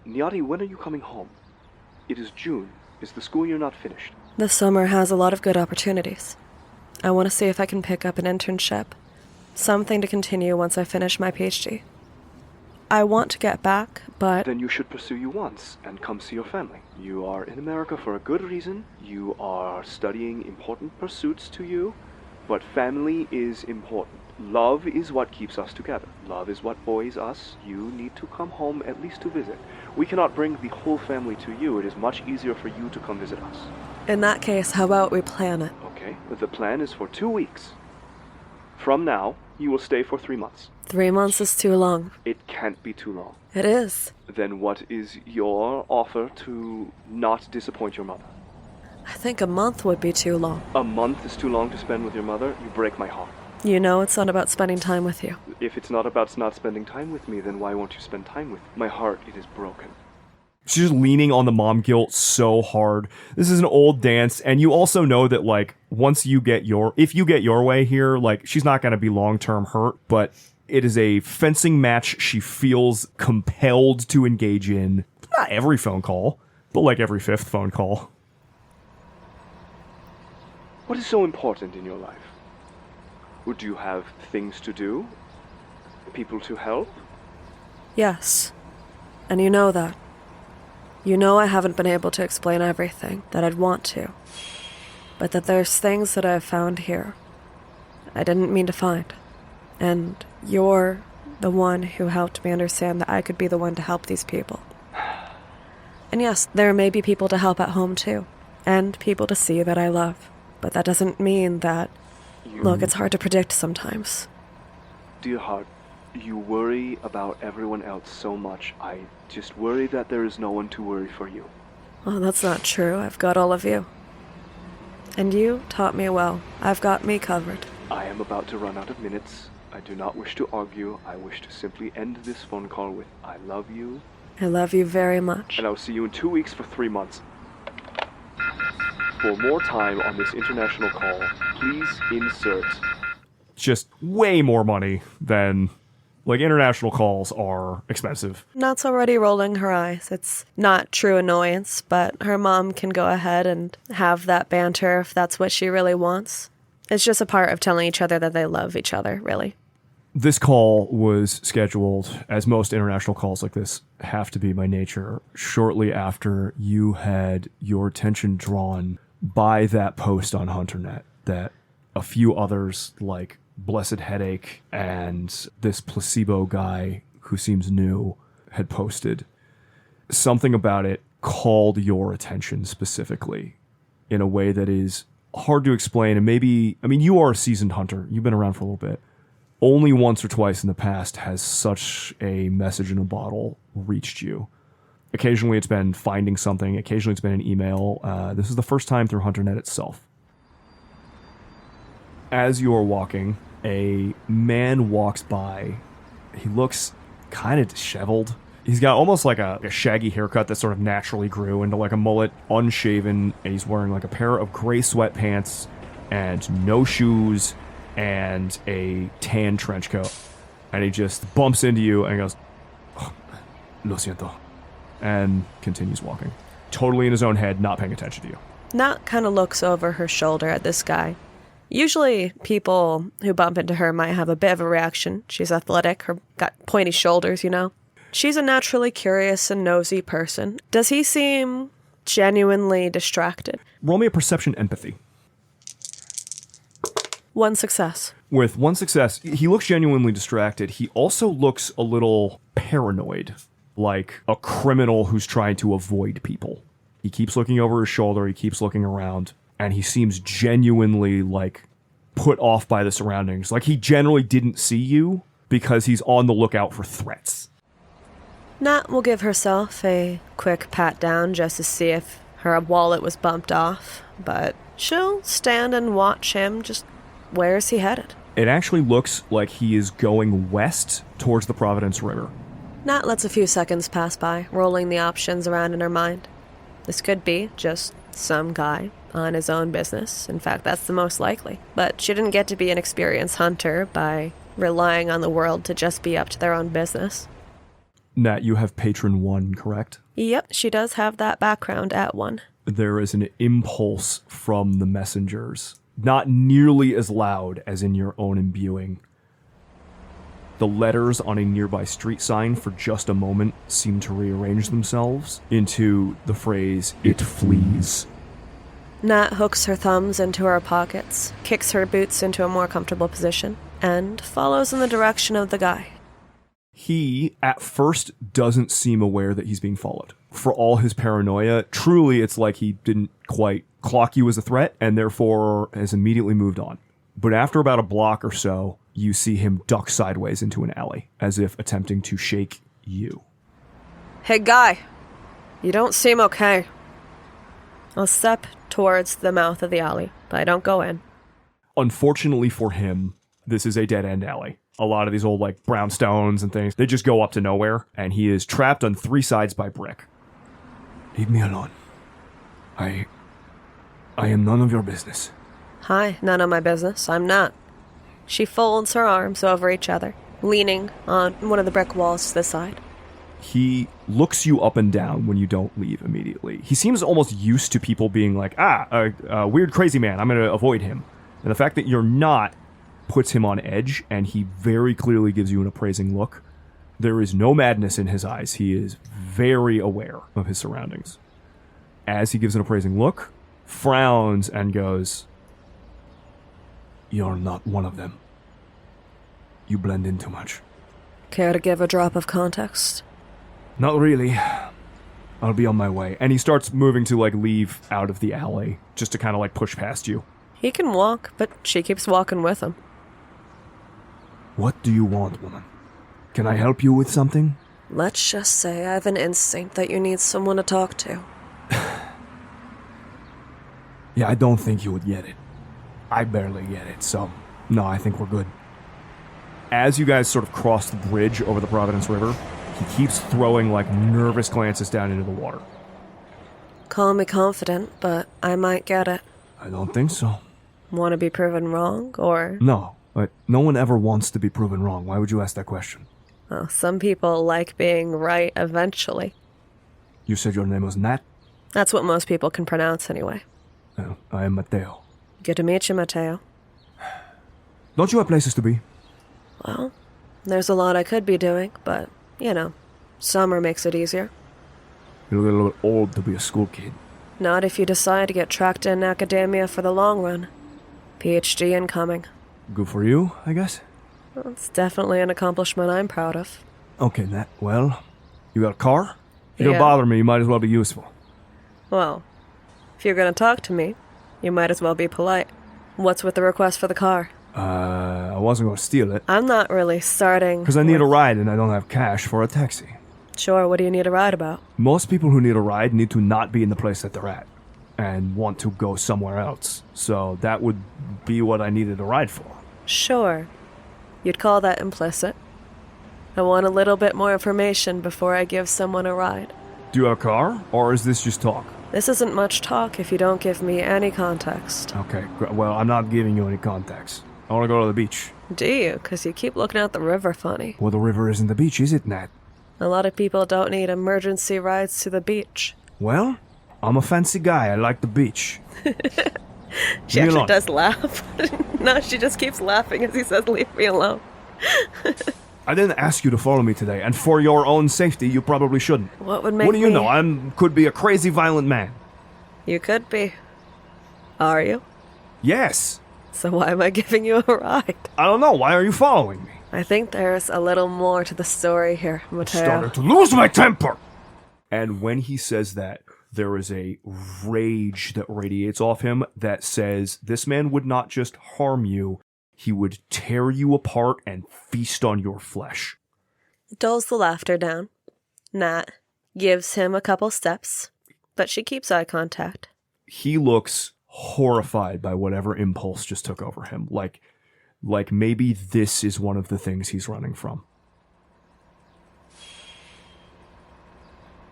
Nyati, when are you coming home? It is June. Is the school year not finished? The summer has a lot of good opportunities. I want to see if I can pick up an internship, something to continue once I finish my PhD. I want to get back, but... Then you should pursue you once and come see your family. You are in America for a good reason. You are studying important pursuits to you, but family is important. Love is what keeps us together. Love is what buoys us. You need to come home at least to visit. We cannot bring the whole family to you. It is much easier for you to come visit us. In that case, how about we plan it? Okay, the plan is for 2 weeks. From now, you will stay for 3 months. 3 months is too long. It can't be too long. It is. Then what is your offer to not disappoint your mother? I think a month would be too long. A month is too long to spend with your mother? You break my heart. You know it's not about spending time with you. If it's not about not spending time with me, then why won't you spend time with me? My heart, it is broken. she's just leaning on the mom guilt so hard. This is an old dance, and you also know that, like, if you get your way here, like, she's not going to be long-term hurt, but it is a fencing match she feels compelled to engage in. Not every phone call, but like every fifth phone call. What is so important in your life? Would you have things to do? People to help? Yes. And you know that. You know I haven't been able to explain everything that I'd want to. But that there's things that I've found here I didn't mean to find. And you're the one who helped me understand that I could be the one to help these people. And yes, there may be people to help at home too. And people to see that I love. But that doesn't mean that... Look, it's hard to predict sometimes. Dear heart, you worry about everyone else so much. I just worry that there is no one to worry for you. Oh, that's not true. I've got all of you. And you taught me well. I've got me covered. I am about to run out of minutes. I do not wish to argue. I wish to simply end this phone call with, I love you. I love you very much. And I'll see you in 2 weeks for 3 months. For more time on this international call, please insert. Just way more money than, like, international calls are expensive. Nat's already rolling her eyes. It's not true annoyance, but her mom can go ahead and have that banter if that's what she really wants. It's just a part of telling each other that they love each other, really. This call was scheduled, as most international calls like this have to be by nature, shortly after you had your attention drawn by that post on HunterNet that a few others, like Blessed Headache and this placebo guy who seems new, had posted. Something about it called your attention specifically in a way that is hard to explain. And maybe, I mean, you are a seasoned hunter. You've been around for a little bit. Only once or twice in the past has such a message in a bottle reached you. Occasionally it's been finding something. Occasionally it's been an email. This is the first time through HunterNet itself. As you are walking, a man walks by. He looks kind of disheveled. He's got almost like a shaggy haircut that sort of naturally grew into like a mullet, unshaven, and he's wearing like a pair of gray sweatpants and no shoes and a tan trench coat. And he just bumps into you and goes, oh, lo siento, and continues walking. Totally in his own head, not paying attention to you. Nat kind of looks over her shoulder at this guy. Usually people who bump into her might have a bit of a reaction. She's athletic, her got pointy shoulders, you know. She's a naturally curious and nosy person. Does he seem genuinely distracted? Roll me a perception empathy. 1 success. With 1 success, he looks genuinely distracted. He also looks a little paranoid, like a criminal who's trying to avoid people. He keeps looking over his shoulder, he keeps looking around, and he seems genuinely, like, put off by the surroundings. Like, he generally didn't see you because he's on the lookout for threats. Nat will give herself a quick pat down just to see if her wallet was bumped off, but she'll stand and watch him. Just where is he headed? It actually looks like he is going west towards the Providence River. Nat lets a few seconds pass by, rolling the options around in her mind. This could be just some guy on his own business. In fact, that's the most likely. But she didn't get to be an experienced hunter by relying on the world to just be up to their own business. Nat, you have Patron 1, correct? Yep, she does have that background at 1. There is an impulse from the messengers, not nearly as loud as in your own imbuing. The letters on a nearby street sign for just a moment seem to rearrange themselves into the phrase, "It flees." Nat hooks her thumbs into her pockets, kicks her boots into a more comfortable position, and follows in the direction of the guy. He, at first, doesn't seem aware that he's being followed. For all his paranoia, truly it's like he didn't quite clock you as a threat and therefore has immediately moved on. But after about a block or so, you see him duck sideways into an alley, as if attempting to shake you. Hey, guy. You don't seem okay. I'll step towards the mouth of the alley, but I don't go in. Unfortunately for him, this is a dead-end alley. A lot of these old, like, brownstones and things, they just go up to nowhere, and he is trapped on 3 sides by brick. Leave me alone. I am none of your business. Hi, none of my business. I'm not. She folds her arms over each other, leaning on one of the brick walls to the side. He looks you up and down when you don't leave immediately. He seems almost used to people being like, a weird crazy man, I'm going to avoid him. And the fact that you're not puts him on edge, and he very clearly gives you an appraising look. There is no madness in his eyes. He is very aware of his surroundings. As he gives an appraising look, frowns and goes, You're not one of them. You blend in too much. Care to give a drop of context? Not really. I'll be on my way. And he starts moving to, like, leave out of the alley, just to kind of, like, push past you. He can walk, but she keeps walking with him. What do you want, woman? Can I help you with something? Let's just say I have an instinct that you need someone to talk to. Yeah, I don't think you would get it. I barely get it, so no, I think we're good. As you guys sort of cross the bridge over the Providence River, he keeps throwing, like, nervous glances down into the water. Call me confident, but I might get it. I don't think so. Want to be proven wrong, or... No, but no one ever wants to be proven wrong. Why would you ask that question? Well, some people like being right eventually. You said your name was Nat? That's what most people can pronounce anyway. I am Mateo. Good to meet you, Mateo. Don't you have places to be? Well, there's a lot I could be doing, but, summer makes it easier. You'll get a little bit old to be a school kid. Not if you decide to get tracked in academia for the long run. PhD incoming. Good for you, I guess? Well, it's definitely an accomplishment I'm proud of. Okay, Nat. Well, you got a car? If you'll Yeah. bother me, you might as well be useful. Well, if you're gonna talk to me, you might as well be polite. What's with the request for the car? I wasn't going to steal it. I'm not really starting... Because I need a ride and I don't have cash for a taxi. Sure, what do you need a ride about? Most people who need a ride need to not be in the place that they're at and want to go somewhere else. So that would be what I needed a ride for. Sure. You'd call that implicit. I want a little bit more information before I give someone a ride. Do you have a car, or is this just talk? This isn't much talk if you don't give me any context. Okay, well, I'm not giving you any context. I want to go to the beach. Do you? Because you keep looking at the river funny. Well, the river isn't the beach, is it, Nat? A lot of people don't need emergency rides to the beach. Well, I'm a fancy guy. I like the beach. She Leave me actually alone. does laugh. No, she just keeps laughing as he says, leave me alone. I didn't ask you to follow me today, and for your own safety, you probably shouldn't. What would make What do you me... know? Could be a crazy violent man. You could be. Are you? Yes. So why am I giving you a ride? I don't know. Why are you following me? I think there's a little more to the story here, Mateo. Started to lose my temper. And when he says that, there is a rage that radiates off him that says this man would not just harm you, he would tear you apart and feast on your flesh. Dulls the laughter down. Nat gives him a couple steps, but she keeps eye contact. He looks horrified by whatever impulse just took over him. Like maybe this is one of the things he's running from.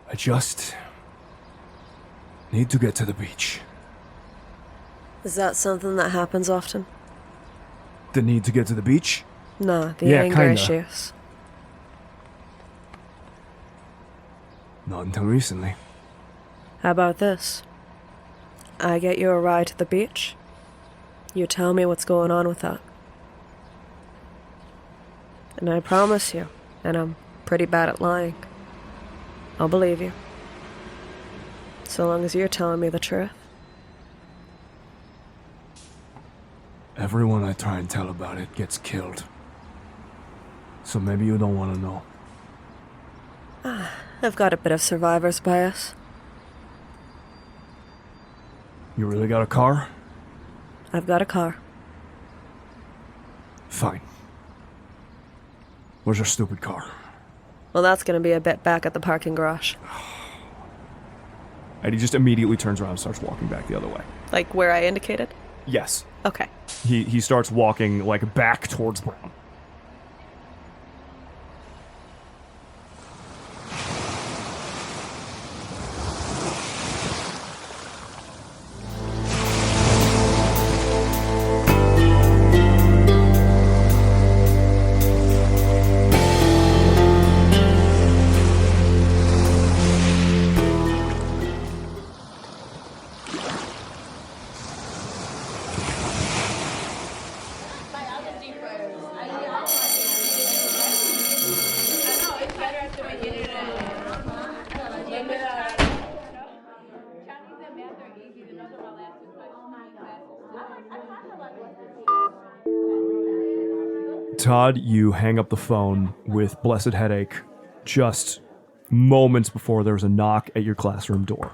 I just need to get to the beach. Is that something that happens often? The need to get to the beach? No, the Yeah, anger kinda. issues. Not until recently. How about this? I get you a ride to the beach. You tell me what's going on with that. And I promise you, and I'm pretty bad at lying, I'll believe you. So long as you're telling me the truth. Everyone I try and tell about it gets killed. So maybe you don't want to know. I've got a bit of survivor's bias. You really got a car? I've got a car. Fine. Where's your stupid car? Well, that's gonna be a bit back at the parking garage. And he just immediately turns around and starts walking back the other way. Like where I indicated? Yes. Okay. He starts walking like back towards Brown. Todd, you hang up the phone with blessed headache just moments before there's a knock at your classroom door.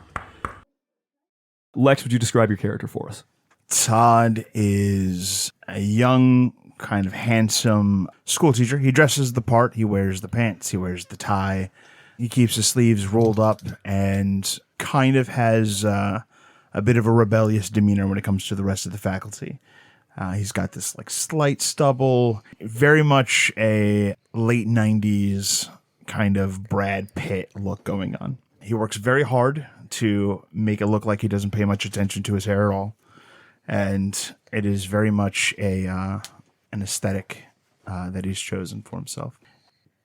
Lex, would you describe your character for us? Todd is a young, kind of handsome school teacher. He dresses the part. He wears the pants. He wears the tie. He keeps his sleeves rolled up and kind of has a bit of a rebellious demeanor when it comes to the rest of the faculty. He's got this like slight stubble, very much a late 90s kind of Brad Pitt look going on. He works very hard to make it look like he doesn't pay much attention to his hair at all. And it is very much an aesthetic that he's chosen for himself.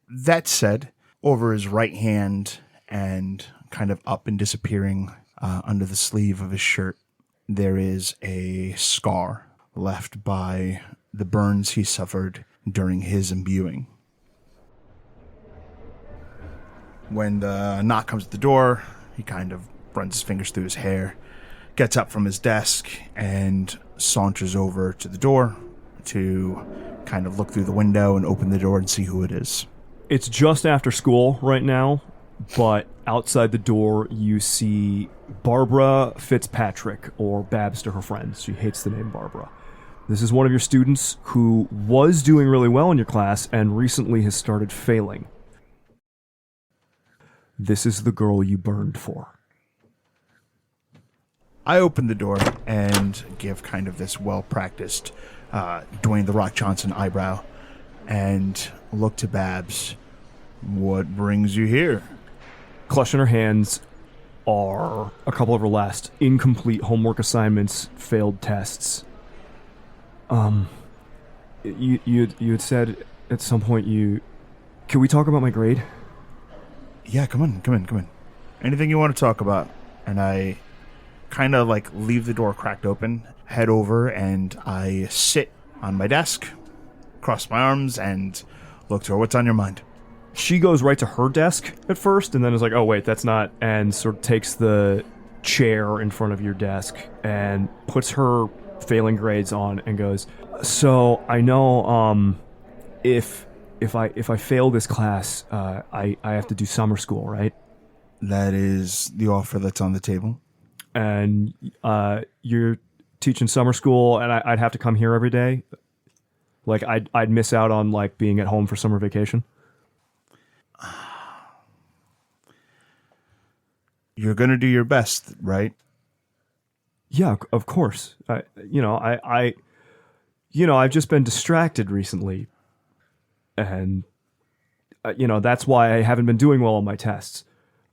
That said, over his right hand and kind of up and disappearing under the sleeve of his shirt, there is a scar left by the burns he suffered during his imbuing. When the knock comes at the door, he kind of runs his fingers through his hair, gets up from his desk, and saunters over to the door to kind of look through the window and open the door and see who it is. It's just after school right now, but outside the door you see Barbara Fitzpatrick, or Babs to her friends. She hates the name Barbara. This is one of your students who was doing really well in your class and recently has started failing. This is the girl you burned for. I open the door and give kind of this well-practiced Dwayne The Rock Johnson eyebrow and look to Babs. What brings you here? Clutched in her hands are a couple of her last incomplete homework assignments, failed tests. You had said at some point can we talk about my grade? Yeah, come on. Anything you want to talk about? And I kind of like leave the door cracked open, head over, and I sit on my desk, cross my arms, and look to her. What's on your mind? She goes right to her desk at first, and then is like, oh wait, that's not, and sort of takes the chair in front of your desk and puts her failing grades on and goes, so I know if I fail this class, I have to do summer school, right? That is the offer that's on the table. And you're teaching summer school, and I'd have to come here every day? Like, I'd miss out on, like, being at home for summer vacation? You're going to do your best, right? Yeah, of course. I've just been distracted recently. And, that's why I haven't been doing well on my tests.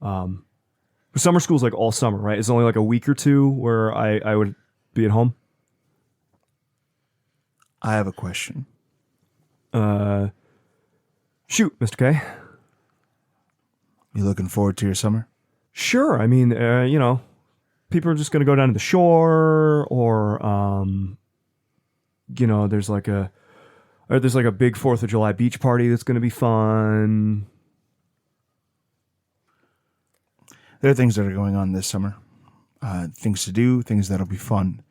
Summer school's like all summer, right? It's only like a week or two where I would be at home. I have a question. Shoot, Mr. K. You looking forward to your summer? Sure. I mean, people are just going to go down to the shore, or, there's like a big 4th of July beach party that's going to be fun. There are things that are going on this summer. Things to do, things that'll be fun.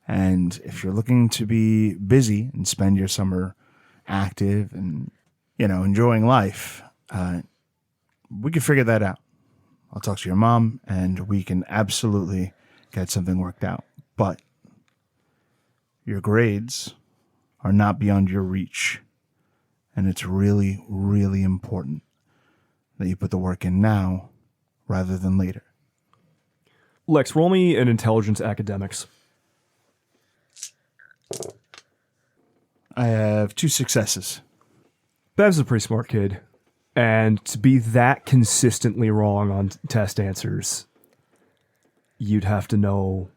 And if you're looking to be busy and spend your summer active and, enjoying life, we can figure that out. I'll talk to your mom and we can absolutely get something worked out. But your grades are not beyond your reach. And it's really, really important that you put the work in now rather than later. Lex, roll me an intelligence academics. I have 2 successes. Bev's a pretty smart kid. And to be that consistently wrong on test answers, you'd have to know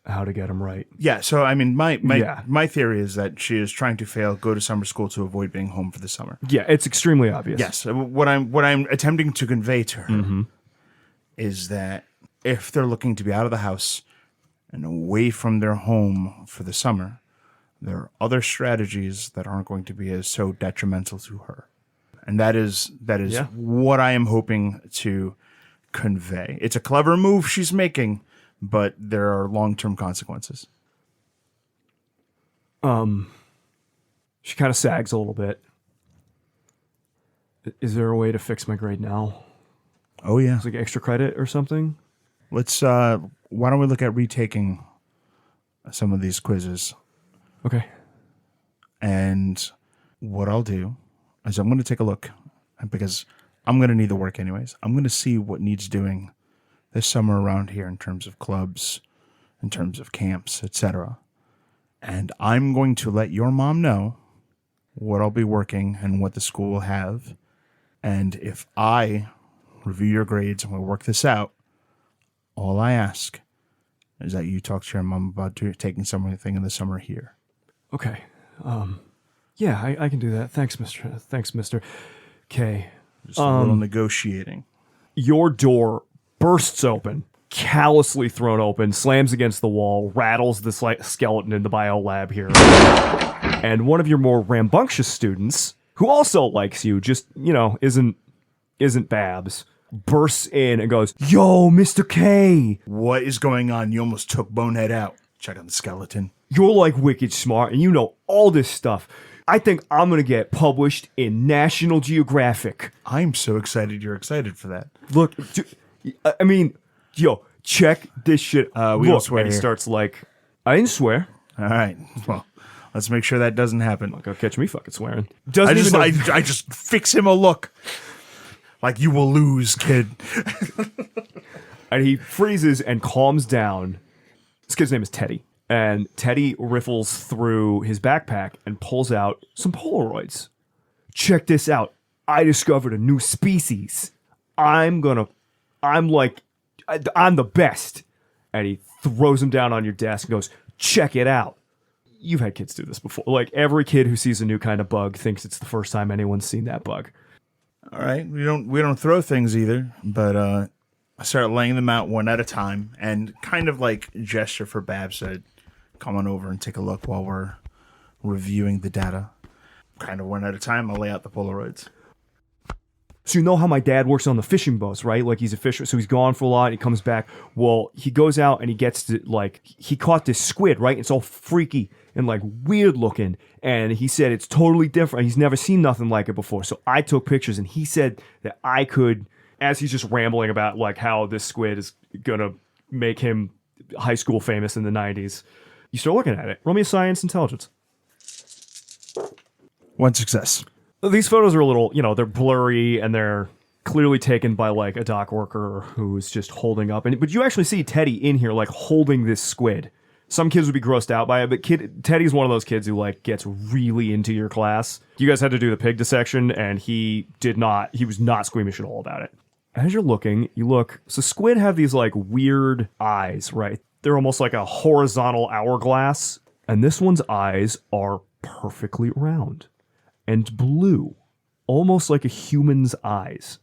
how to get them right. Yeah, so I mean, my theory is that she is trying to fail, go to summer school to avoid being home for the summer. Yeah, it's extremely obvious. Yes, what I'm attempting to convey to her is that if they're looking to be out of the house and away from their home for the summer, there are other strategies that aren't going to be as so detrimental to her. And that is what I am hoping to convey. It's a clever move she's making, but there are long-term consequences. She kind of sags a little bit. Is there a way to fix my grade now? Oh, yeah. It's like extra credit or something? Let's, why don't we look at retaking some of these quizzes? Okay. And what I'll do is I'm going to take a look, because I'm going to need the work anyways. I'm going to see what needs doing this summer around here in terms of clubs, in terms of camps, etc. And I'm going to let your mom know what I'll be working and what the school will have. And if I review your grades, and we'll work this out. All I ask is that you talk to your mom about taking something in the summer here. Okay. Yeah, I can do that. Thanks, Mr. K. Just a little negotiating. Your door bursts open, callously thrown open, slams against the wall, rattles this like skeleton in the bio lab here. And one of your more rambunctious students, who also likes you, just, isn't Babs, bursts in and goes, "Yo, Mr. K, What is going on? You almost took Bonehead out. Check on the skeleton. you're like wicked smart and you know all this stuff. I think I'm going to get published in National Geographic." I'm so excited you're excited for that. Look, check this shit. We don't swear And he here. starts like, "I didn't swear." All right. Well, let's make sure that doesn't happen. Go catch me fucking swearing. I just fix him a look. Like, you will lose, kid. And he freezes and calms down. This kid's name is Teddy. And Teddy riffles through his backpack and pulls out some Polaroids. "Check this out. I discovered a new species. I'm the best." And he throws them down on your desk and goes, "Check it out." You've had kids do this before. Like, every kid who sees a new kind of bug thinks it's the first time anyone's seen that bug. All right. We don't throw things either, but I start laying them out one at a time and kind of like gesture for Babs to come on over and take a look while we're reviewing the data. Kind of one at a time, I'll lay out the Polaroids. So you know how my dad works on the fishing boats, right? Like, he's a fisher, so he's gone for a lot, and he comes back. Well, he goes out and he gets to, like, he caught this squid, right? It's all freaky and, like, weird looking. And he said it's totally different. He's never seen nothing like it before. So I took pictures, and he said that I could, as he's just rambling about, like, how this squid is going to make him high school famous in the 90s. You start looking at it. Roll me a science intelligence. 1 success. These photos are a little, they're blurry and they're clearly taken by like a dock worker who's just holding up. But you actually see Teddy in here like holding this squid. Some kids would be grossed out by it, but Teddy's one of those kids who like gets really into your class. You guys had to do the pig dissection and he was not squeamish at all about it. As you're looking, so squid have these like weird eyes, right? They're almost like a horizontal hourglass. And this one's eyes are perfectly round and blue, almost like a human's eyes.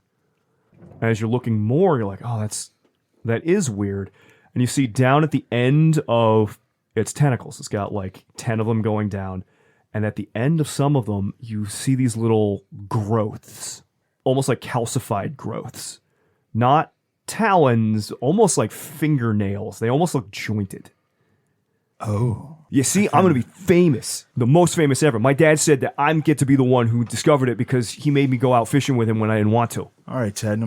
As you're looking more, you're like, "Oh, that is weird." And you see down at the end of its tentacles, it's got like 10 of them going down. And at the end of some of them, you see these little growths, almost like calcified growths. Not talons, almost like fingernails. They almost look jointed. Oh. You see, I'm going to be famous, the most famous ever. My dad said that I get to be the one who discovered it because he made me go out fishing with him when I didn't want to. All right, Ted,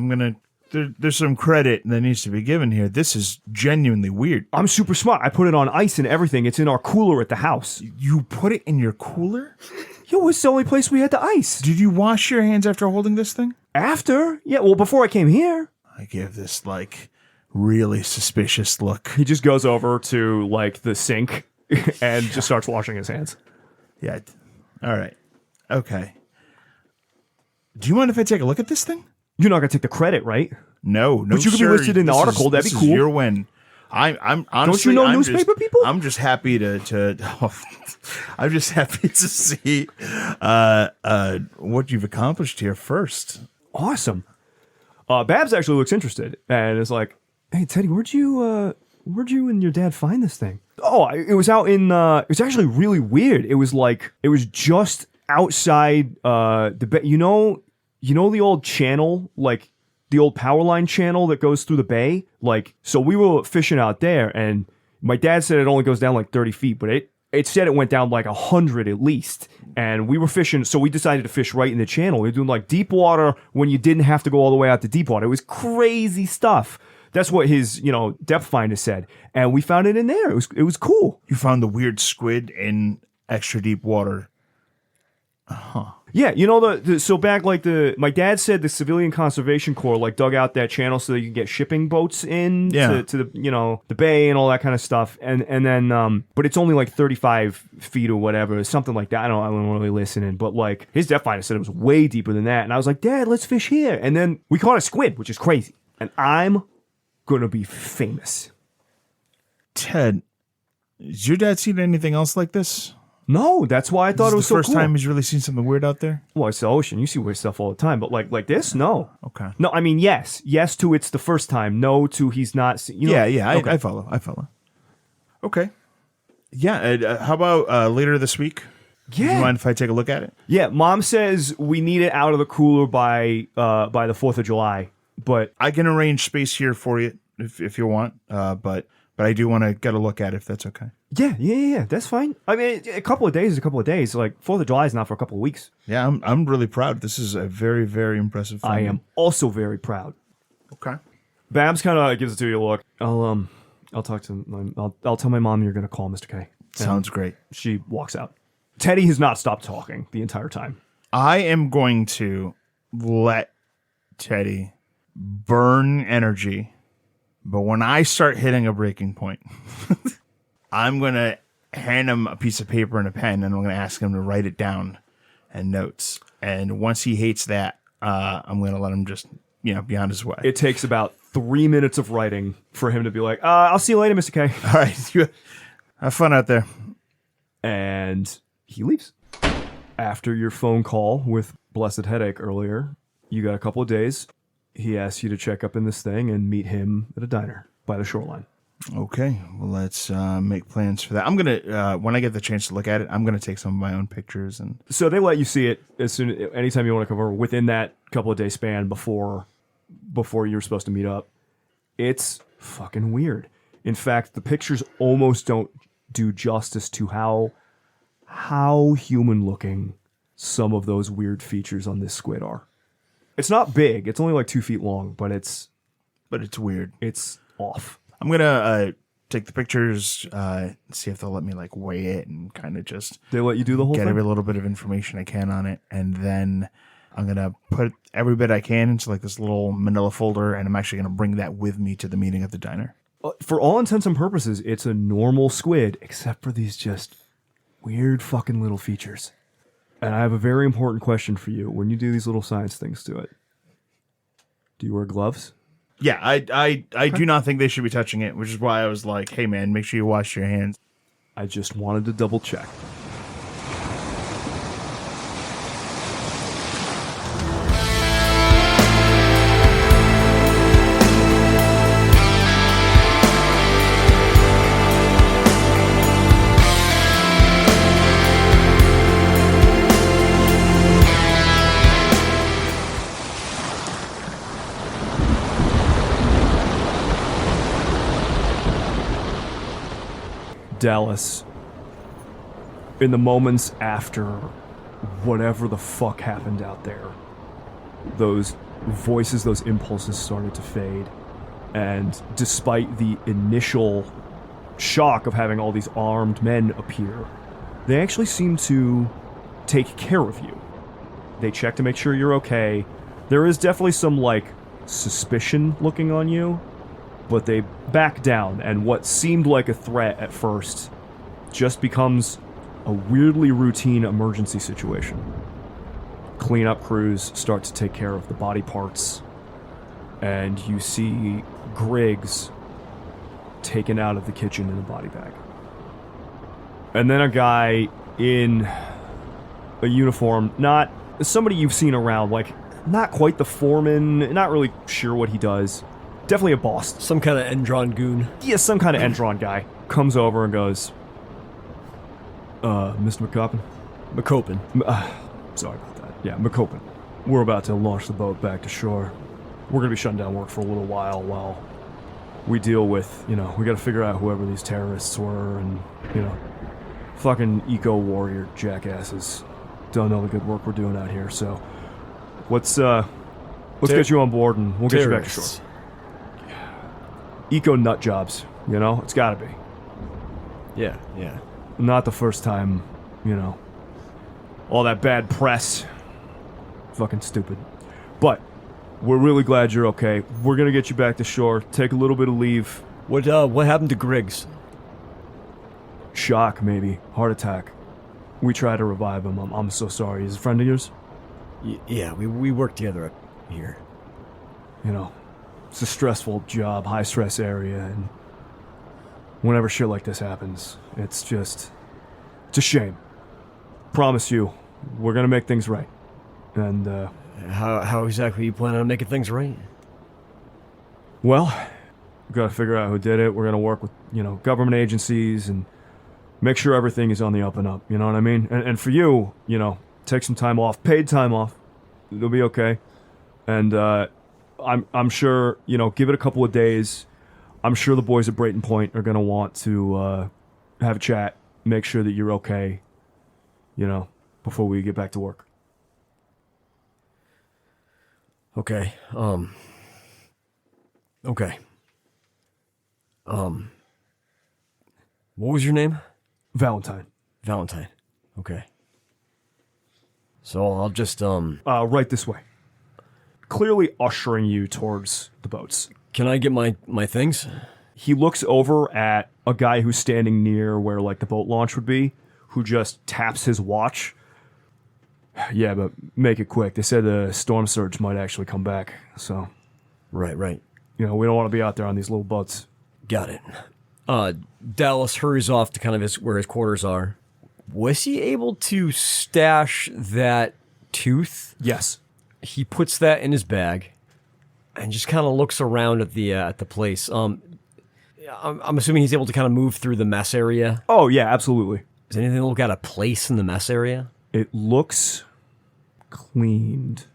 there's some credit that needs to be given here. This is genuinely weird. I'm super smart. I put it on ice and everything. It's in our cooler at the house. You put it in your cooler? Yo, it's the only place we had the ice. Did you wash your hands after holding this thing? After? Yeah, well, before I came here. I give this, like, really suspicious look. He just goes over to, like, the sink and just starts washing his hands. Yeah. All right. Okay. Do you mind if I take a look at this thing? You're not going to take the credit, right? No, But you could be sir. listed in the article. That'd be This cool. is your win. I'm honestly, Don't you know I'm newspaper just, people? I'm just happy to I'm just happy to see what you've accomplished here first. Awesome. Babs actually looks interested and is like, "Hey, Teddy, where'd you and your dad find this thing?" "Oh, it was out in, it was actually really weird. It was just outside, you know the old channel, like the old power line channel that goes through the bay? Like, so we were fishing out there and my dad said it only goes down like 30 feet, but it said it went down like 100 at least. And we were fishing, so we decided to fish right in the channel. We were doing like deep water when you didn't have to go all the way out to deep water. It was crazy stuff." That's what his, depth finder said. And we found it in there. It was cool. You found the weird squid in extra deep water. Yeah, you know so back like my dad said the Civilian Conservation Corps like dug out that channel so that you can get shipping boats in to the the bay and all that kind of stuff, and then but it's only like 35 feet or whatever, something like that. I don't really listening, but like his depth finder said it was way deeper than that, and I was like, Dad, let's fish here, and then we caught a squid, which is crazy, and I'm gonna be famous. Ted, has your dad seen anything else like this? No, that's why I thought it was so cool. The first time he's really seen something weird out there? Well, it's the ocean. You see weird stuff all the time, but like this, no. Okay. No, I mean yes to it's the first time. No to he's not. Yeah. Okay. I follow. Okay. Yeah. How about later this week? Yeah. Do you mind if I take a look at it? Yeah. Mom says we need it out of the cooler by the 4th of July, but I can arrange space here for you if you want. But I do want to get a look at it if that's okay. Yeah. That's fine. I mean, a couple of days is a couple of days. Like 4th of July is not for a couple of weeks. Yeah, I'm really proud. This is a very, very impressive thing. I am also very proud. Okay. Babs kind of gives it to you a look. I'll talk to I'll tell my mom you're gonna call Mr. K. Sounds great. She walks out. Teddy has not stopped talking the entire time. I am going to let Teddy burn energy, but when I start hitting a breaking point, I'm going to hand him a piece of paper and a pen, and I'm going to ask him to write it down and notes. And once he hates that, I'm going to let him just, be on his way. It takes about 3 minutes of writing for him to be like, I'll see you later, Mr. K. All right. Have fun out there. And he leaves. After your phone call with Blessed Headache earlier, you got a couple of days. He asks you to check up in this thing and meet him at a diner by the shoreline. Okay, well, let's make plans for that. I'm gonna when I get the chance to look at it, I'm gonna take some of my own pictures, and so they let you see it anytime you want to come over within that couple of day span before you're supposed to meet up. It's fucking weird. In fact, the pictures almost don't do justice to how human looking some of those weird features on this squid are. It's not big. It's only like 2 feet long, but it's weird. It's off. I'm gonna take the pictures, see if they'll let me like weigh it and kind of just they let you do the whole get thing? every little bit of information I can on it, and then I'm gonna put every bit I can into like this little manila folder, and I'm actually gonna bring that with me to the meeting at the diner. For all intents and purposes, it's a normal squid, except for these just weird fucking little features. And I have a very important question for you. When you do these little science things to it, do you wear gloves? Yeah, I do not think they should be touching it, which is why I was like, hey man, make sure you wash your hands. I just wanted to double check. Dallas, in the moments after whatever the fuck happened out there, those voices, those impulses started to fade. And despite the initial shock of having all these armed men appear, they actually seem to take care of you. They check to make sure you're okay. There is definitely some, suspicion looking on you, but they back down, and what seemed like a threat at first just becomes a weirdly routine emergency situation. Cleanup crews start to take care of the body parts, and you see Griggs taken out of the kitchen in a body bag. And then a guy in a uniform, not somebody you've seen around, not quite the foreman, not really sure what he does. Definitely a boss. Some kind of Endron goon. Yeah, some kind of Endron guy. Comes over and goes, Mr. McCoppin? McCoppin. Sorry about that. Yeah, McCoppin. We're about to launch the boat back to shore. We're going to be shutting down work for a little while we deal with, we got to figure out whoever these terrorists were and, fucking eco-warrior jackasses don't know the good work we're doing out here, so let's get you on board and we'll get you back to shore. Eco nut jobs, it's gotta be. Yeah. Not the first time, all that bad press. Fucking stupid. But we're really glad you're okay. We're gonna get you back to shore. Take a little bit of leave. What happened to Griggs? Shock, maybe. Heart attack. We tried to revive him. I'm so sorry. He's a friend of yours? Yeah, we work together up here. You know, it's a stressful job, high stress area, and whenever shit like this happens, it's a shame. Promise you, we're gonna make things right. And, How exactly you plan on making things right? well, we gotta figure out who did it. We're gonna work with, government agencies and make sure everything is on the up and up, you know what I mean? And for you, take some time off, paid time off. It'll be okay. And, I'm sure, give it a couple of days. I'm sure the boys at Brayton Point are gonna want to, have a chat, make sure that you're okay, before we get back to work. Okay. Okay. What was your name? Valentine. Valentine. Okay. So I'll just Right this way. Clearly ushering you towards the boats. Can I get my things? He looks over at a guy who's standing near where, like, the boat launch would be, who just taps his watch. Yeah, but make it quick. They said the storm surge might actually come back, so... Right. we don't want to be out there on these little boats. Got it. Dallas hurries off to kind of where his quarters are. Was he able to stash that tooth? Yes. He puts that in his bag and just kind of looks around at the place. I'm assuming he's able to kind of move through the mess area. Oh, yeah, absolutely. Does anything look out of place in the mess area? It looks cleaned.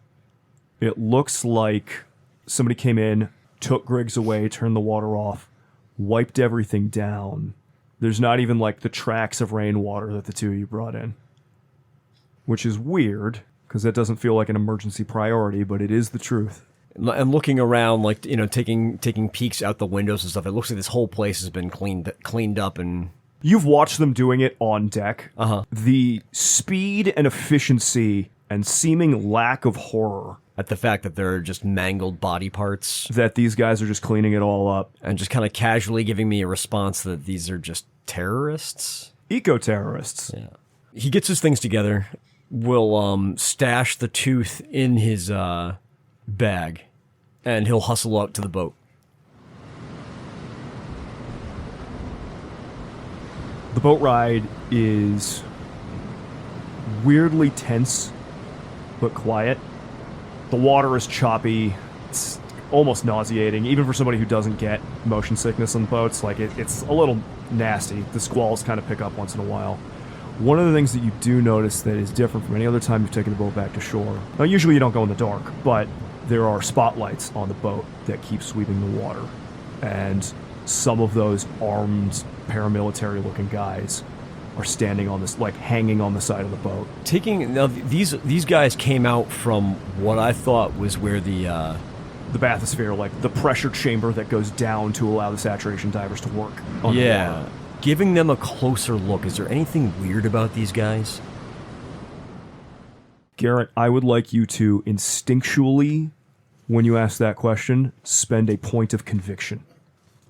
It looks like somebody came in, took Griggs away, turned the water off, wiped everything down. There's not even, like, the tracks of rainwater that the two of you brought in. Which is weird, because that doesn't feel like an emergency priority, but it is the truth. And looking around, like, taking peeks out the windows and stuff, it looks like this whole place has been cleaned up and... You've watched them doing it on deck. Uh-huh. The speed and efficiency and seeming lack of horror at the fact that they're just mangled body parts. That these guys are just cleaning it all up. And just kind of casually giving me a response that these are just terrorists? Eco-terrorists. Yeah. He gets his things together, will stash the tooth in his bag, and he'll hustle out to the boat. The boat ride is weirdly tense, but quiet. The water is choppy. It's almost nauseating, even for somebody who doesn't get motion sickness on boats. Like, it's a little nasty. The squalls kind of pick up once in a while. One of the things that you do notice that is different from any other time you've taken the boat back to shore. Now, usually you don't go in the dark, but there are spotlights on the boat that keep sweeping the water. And some of those armed, paramilitary-looking guys are standing on this, like, hanging on the side of the boat. Now, these guys came out from what I thought was where the bathysphere, like the pressure chamber that goes down to allow the saturation divers to work. Yeah. Giving them a closer look, is there anything weird about these guys? Garrett, I would like you to instinctually, when you ask that question, spend a point of conviction.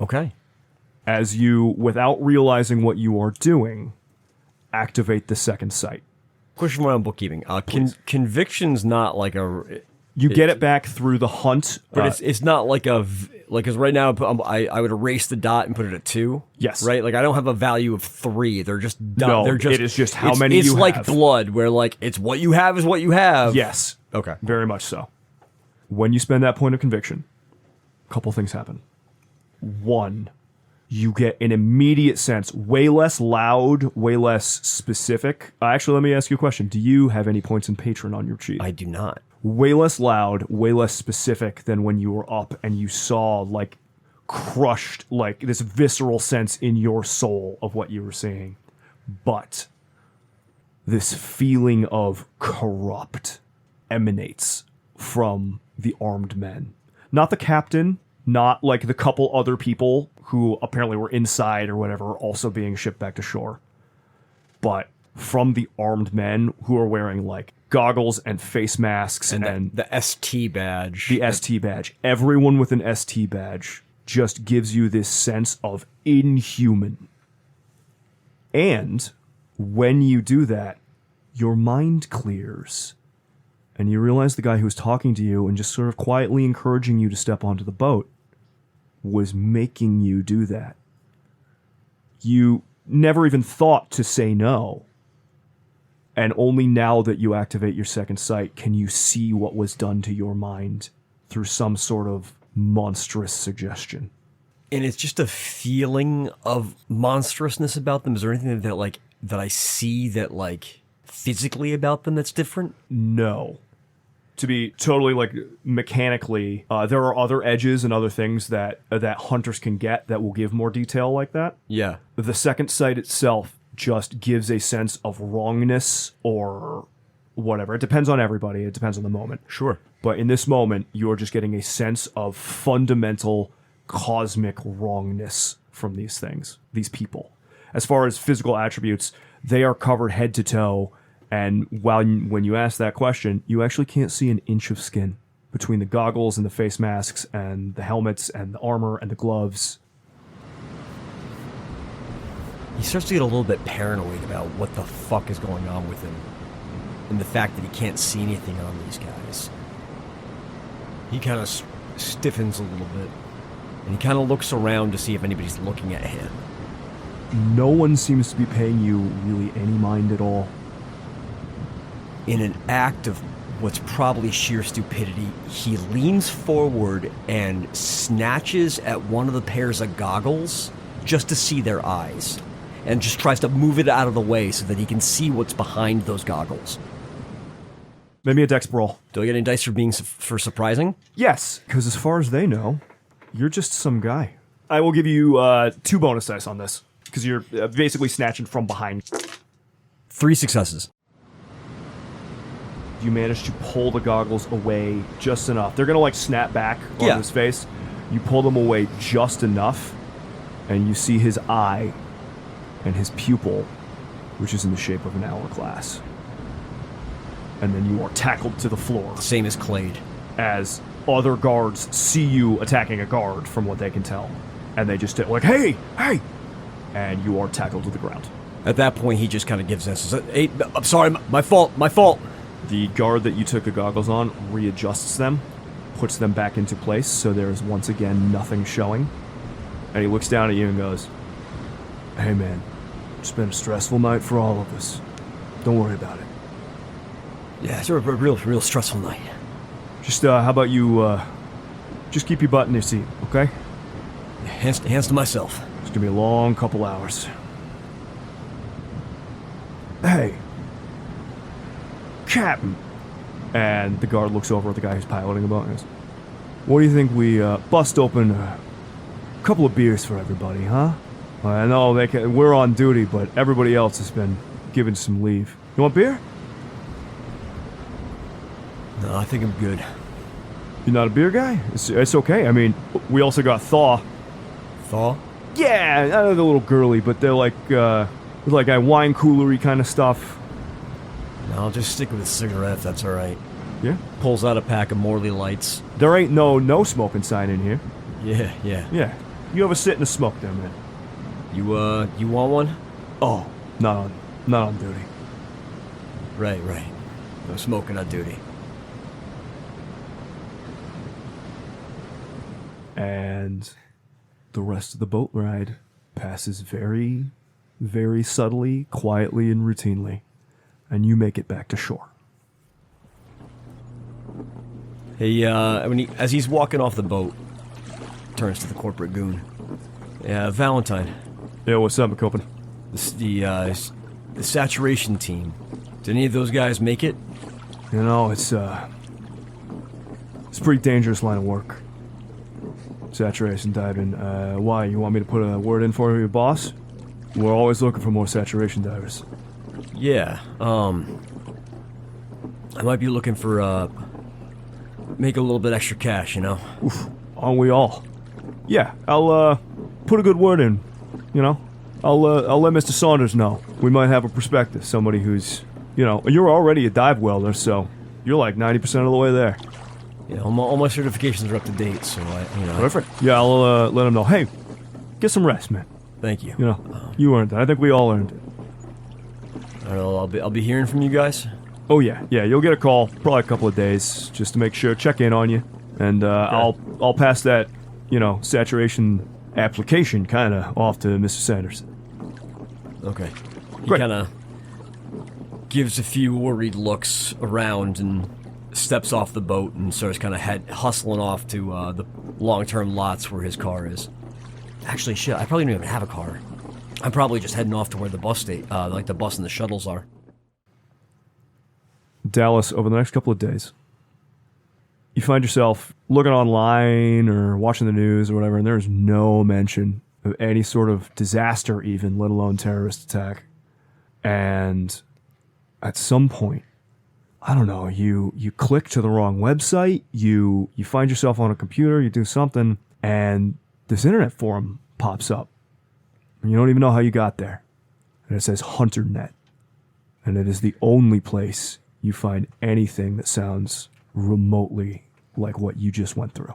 Okay. As you, without realizing what you are doing, activate the second sight. Question around bookkeeping. Conviction's not like a... You get it back through the hunt. But it's not like because right now I would erase the dot and put it at 2. Yes. Right? Like, I don't have a value of 3. They're just... No, they're just, it is just how many you have. It's like blood, where, like, it's what you have is what you have. Yes. Okay. Very much so. When you spend that point of conviction, a couple things happen. 1, you get an immediate sense, way less loud, way less specific. Actually, let me ask you a question. Do you have any points in patron on your sheet? I do not. Way less loud, way less specific than when you were up and you saw, like, crushed, like, this visceral sense in your soul of what you were seeing. But this feeling of corrupt emanates from the armed men. Not the captain, not, like, the couple other people who apparently were inside or whatever, also being shipped back to shore. But from the armed men who are wearing like goggles and face masks and the ST badge. The ST badge. Everyone with an ST badge just gives you this sense of inhuman. And when you do that, your mind clears. And you realize the guy who was talking to you and just sort of quietly encouraging you to step onto the boat was making you do that. You never even thought to say no. And only now that you activate your second sight can you see what was done to your mind through some sort of monstrous suggestion. And it's just a feeling of monstrousness about them. Is there anything that I see that like physically about them that's different? No. To be totally like mechanically, there are other edges and other things that hunters can get that will give more detail like that. Yeah. The second sight itself just gives a sense of wrongness or whatever. It depends on everybody. It depends on the moment. Sure. But in this moment, you're just getting a sense of fundamental cosmic wrongness from these things, these people. As far as physical attributes, they are covered head to toe. And when you ask that question, you actually can't see an inch of skin between the goggles and the face masks and the helmets and the armor and the gloves. He starts to get a little bit paranoid about what the fuck is going on with him. And the fact that he can't see anything on these guys. He kind of stiffens a little bit. And he kind of looks around to see if anybody's looking at him. No one seems to be paying you really any mind at all. In an act of what's probably sheer stupidity, he leans forward and snatches at one of the pairs of goggles just to see their eyes. And just tries to move it out of the way so that he can see what's behind those goggles. Maybe a dex roll. Do I get any dice for surprising? Yes, because as far as they know, you're just some guy. I will give you 2 bonus dice on this, because you're basically snatching from behind. 3 successes. You manage to pull the goggles away just enough. They're going to like snap back on his face. You pull them away just enough, and you see his eye and his pupil, which is in the shape of an hourglass. And then you are tackled to the floor. Same as Clade. As other guards see you attacking a guard, from what they can tell. And they just like, hey! And you are tackled to the ground. At that point, he just kind of gives us, hey, I'm sorry, my fault. The guard that you took the goggles on readjusts them, puts them back into place, so there is once again nothing showing. And he looks down at you and goes, hey man, it's been a stressful night for all of us. Don't worry about it. Yeah, it's a real stressful night. Just, how about you, just keep your butt in your seat, okay? Hands to myself. It's gonna be a long couple hours. Hey, Captain. And the guard looks over at the guy who's piloting the boat and goes, what do you think we, bust open a couple of beers for everybody, huh? I know we're on duty, but everybody else has been given some leave. You want beer? No, I think I'm good. You're not a beer guy? It's okay. I mean, we also got Thaw. Thaw? Yeah, they're a little girly, but they're like a wine coolery kind of stuff. No, I'll just stick with a cigarette if that's all right. Yeah? Pulls out a pack of Morley Lights. There ain't no smoking sign in here. Yeah. Yeah. You have a sit and a smoke there, man. You want one? Oh, not on duty. Right. No smoking on duty. And the rest of the boat ride passes very, very subtly, quietly, and routinely. And you make it back to shore. Hey, as he's walking off the boat, turns to the corporate goon. Yeah, Valentine. Yeah, what's up, McCopen? The saturation team. Did any of those guys make it? You know, it's a pretty dangerous line of work. Saturation diving. Why? You want me to put a word in for your boss? We're always looking for more saturation divers. Yeah, I might be looking for, make a little bit extra cash, you know? Oof, aren't we all? Yeah, I'll, put a good word in, you know? I'll let Mr. Saunders know. We might have a prospectus, somebody who's, you're already a dive welder, so you're like 90% of the way there. Yeah, all my certifications are up to date, so Perfect. Yeah, I'll let him know. Hey, get some rest, man. Thank you. You earned it. I think we all earned it. I don't know, I'll be hearing from you guys. Oh yeah, you'll get a call, probably a couple of days, just to make sure, check in on you, and I'll pass that, saturation application kind of off to Mr. Sanders. Okay. He Great. kind of gives a few worried looks around and steps off the boat and starts kind of hustling off to the long-term lots where his car is. Actually, shit, I probably don't even have a car. I'm probably just heading off to where the bus the bus and the shuttles are. Dallas, over the next couple of days, you find yourself looking online or watching the news or whatever, and there's no mention of any sort of disaster even, let alone terrorist attack. And at some point, I don't know, you click to the wrong website, you find yourself on a computer, you do something, and this internet forum pops up. And you don't even know how you got there. And it says HunterNet. And it is the only place you find anything that sounds remotely like what you just went through.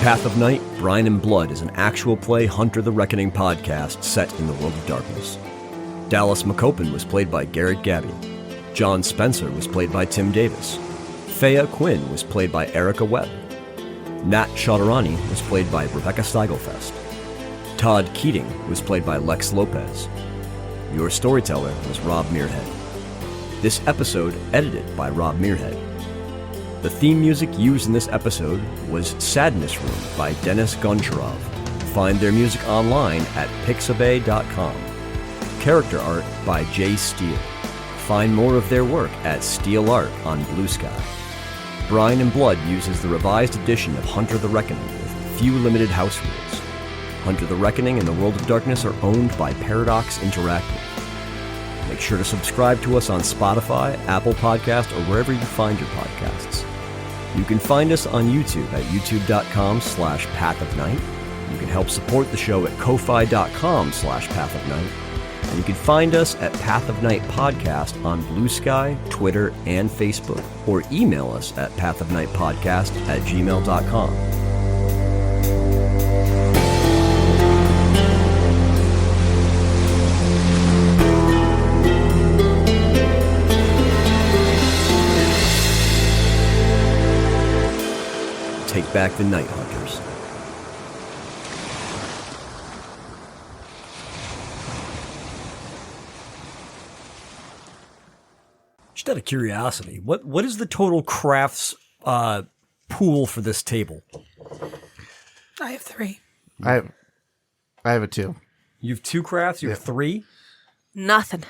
Path of Night, Brine and Blood is an actual play Hunter the Reckoning podcast set in the world of darkness. Dallas McCopin was played by Garrett Gabby. John Spencer was played by Tim Davis. Faya Quinn was played by Erica Webb. Nat Chaudhurani was played by Rebecca Steigelfest. Todd Keating was played by Lex Lopez. Your storyteller was Rob Muirhead. This episode edited by Rob Muirhead. The theme music used in this episode was Sadness Room by Dennis Goncharov. Find their music online at pixabay.com. Character art by Jay Steele. Find more of their work at Steel Art on Blue Sky. Brine and Blood uses the revised edition of Hunter the Reckoning with few limited house rules. Hunter the Reckoning and the World of Darkness are owned by Paradox Interactive. Make sure to subscribe to us on Spotify, Apple Podcast, or wherever you find your podcasts. You can find us on YouTube at youtube.com/pathofnight. You can help support the show at ko-fi.com/pathofnight. And you can find us at Path of Night Podcast on Blue Sky, Twitter, and Facebook. Or email us at pathofnightpodcast@gmail.com. Take back the Night Hunters. Just out of curiosity, what is the total crafts pool for this table? I have 3. I have a 2. You have 2 crafts. You have 3. Nothing.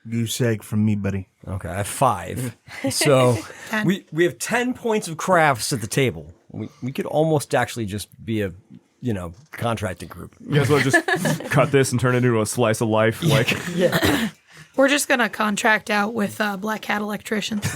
You seg from me, buddy. Okay, I have 5. So 10. we have 10 points of crafts at the table. We could almost actually just be a contracting group. You guys want to just cut this and turn it into a slice of life? Like, We're just going to contract out with Black Hat electricians.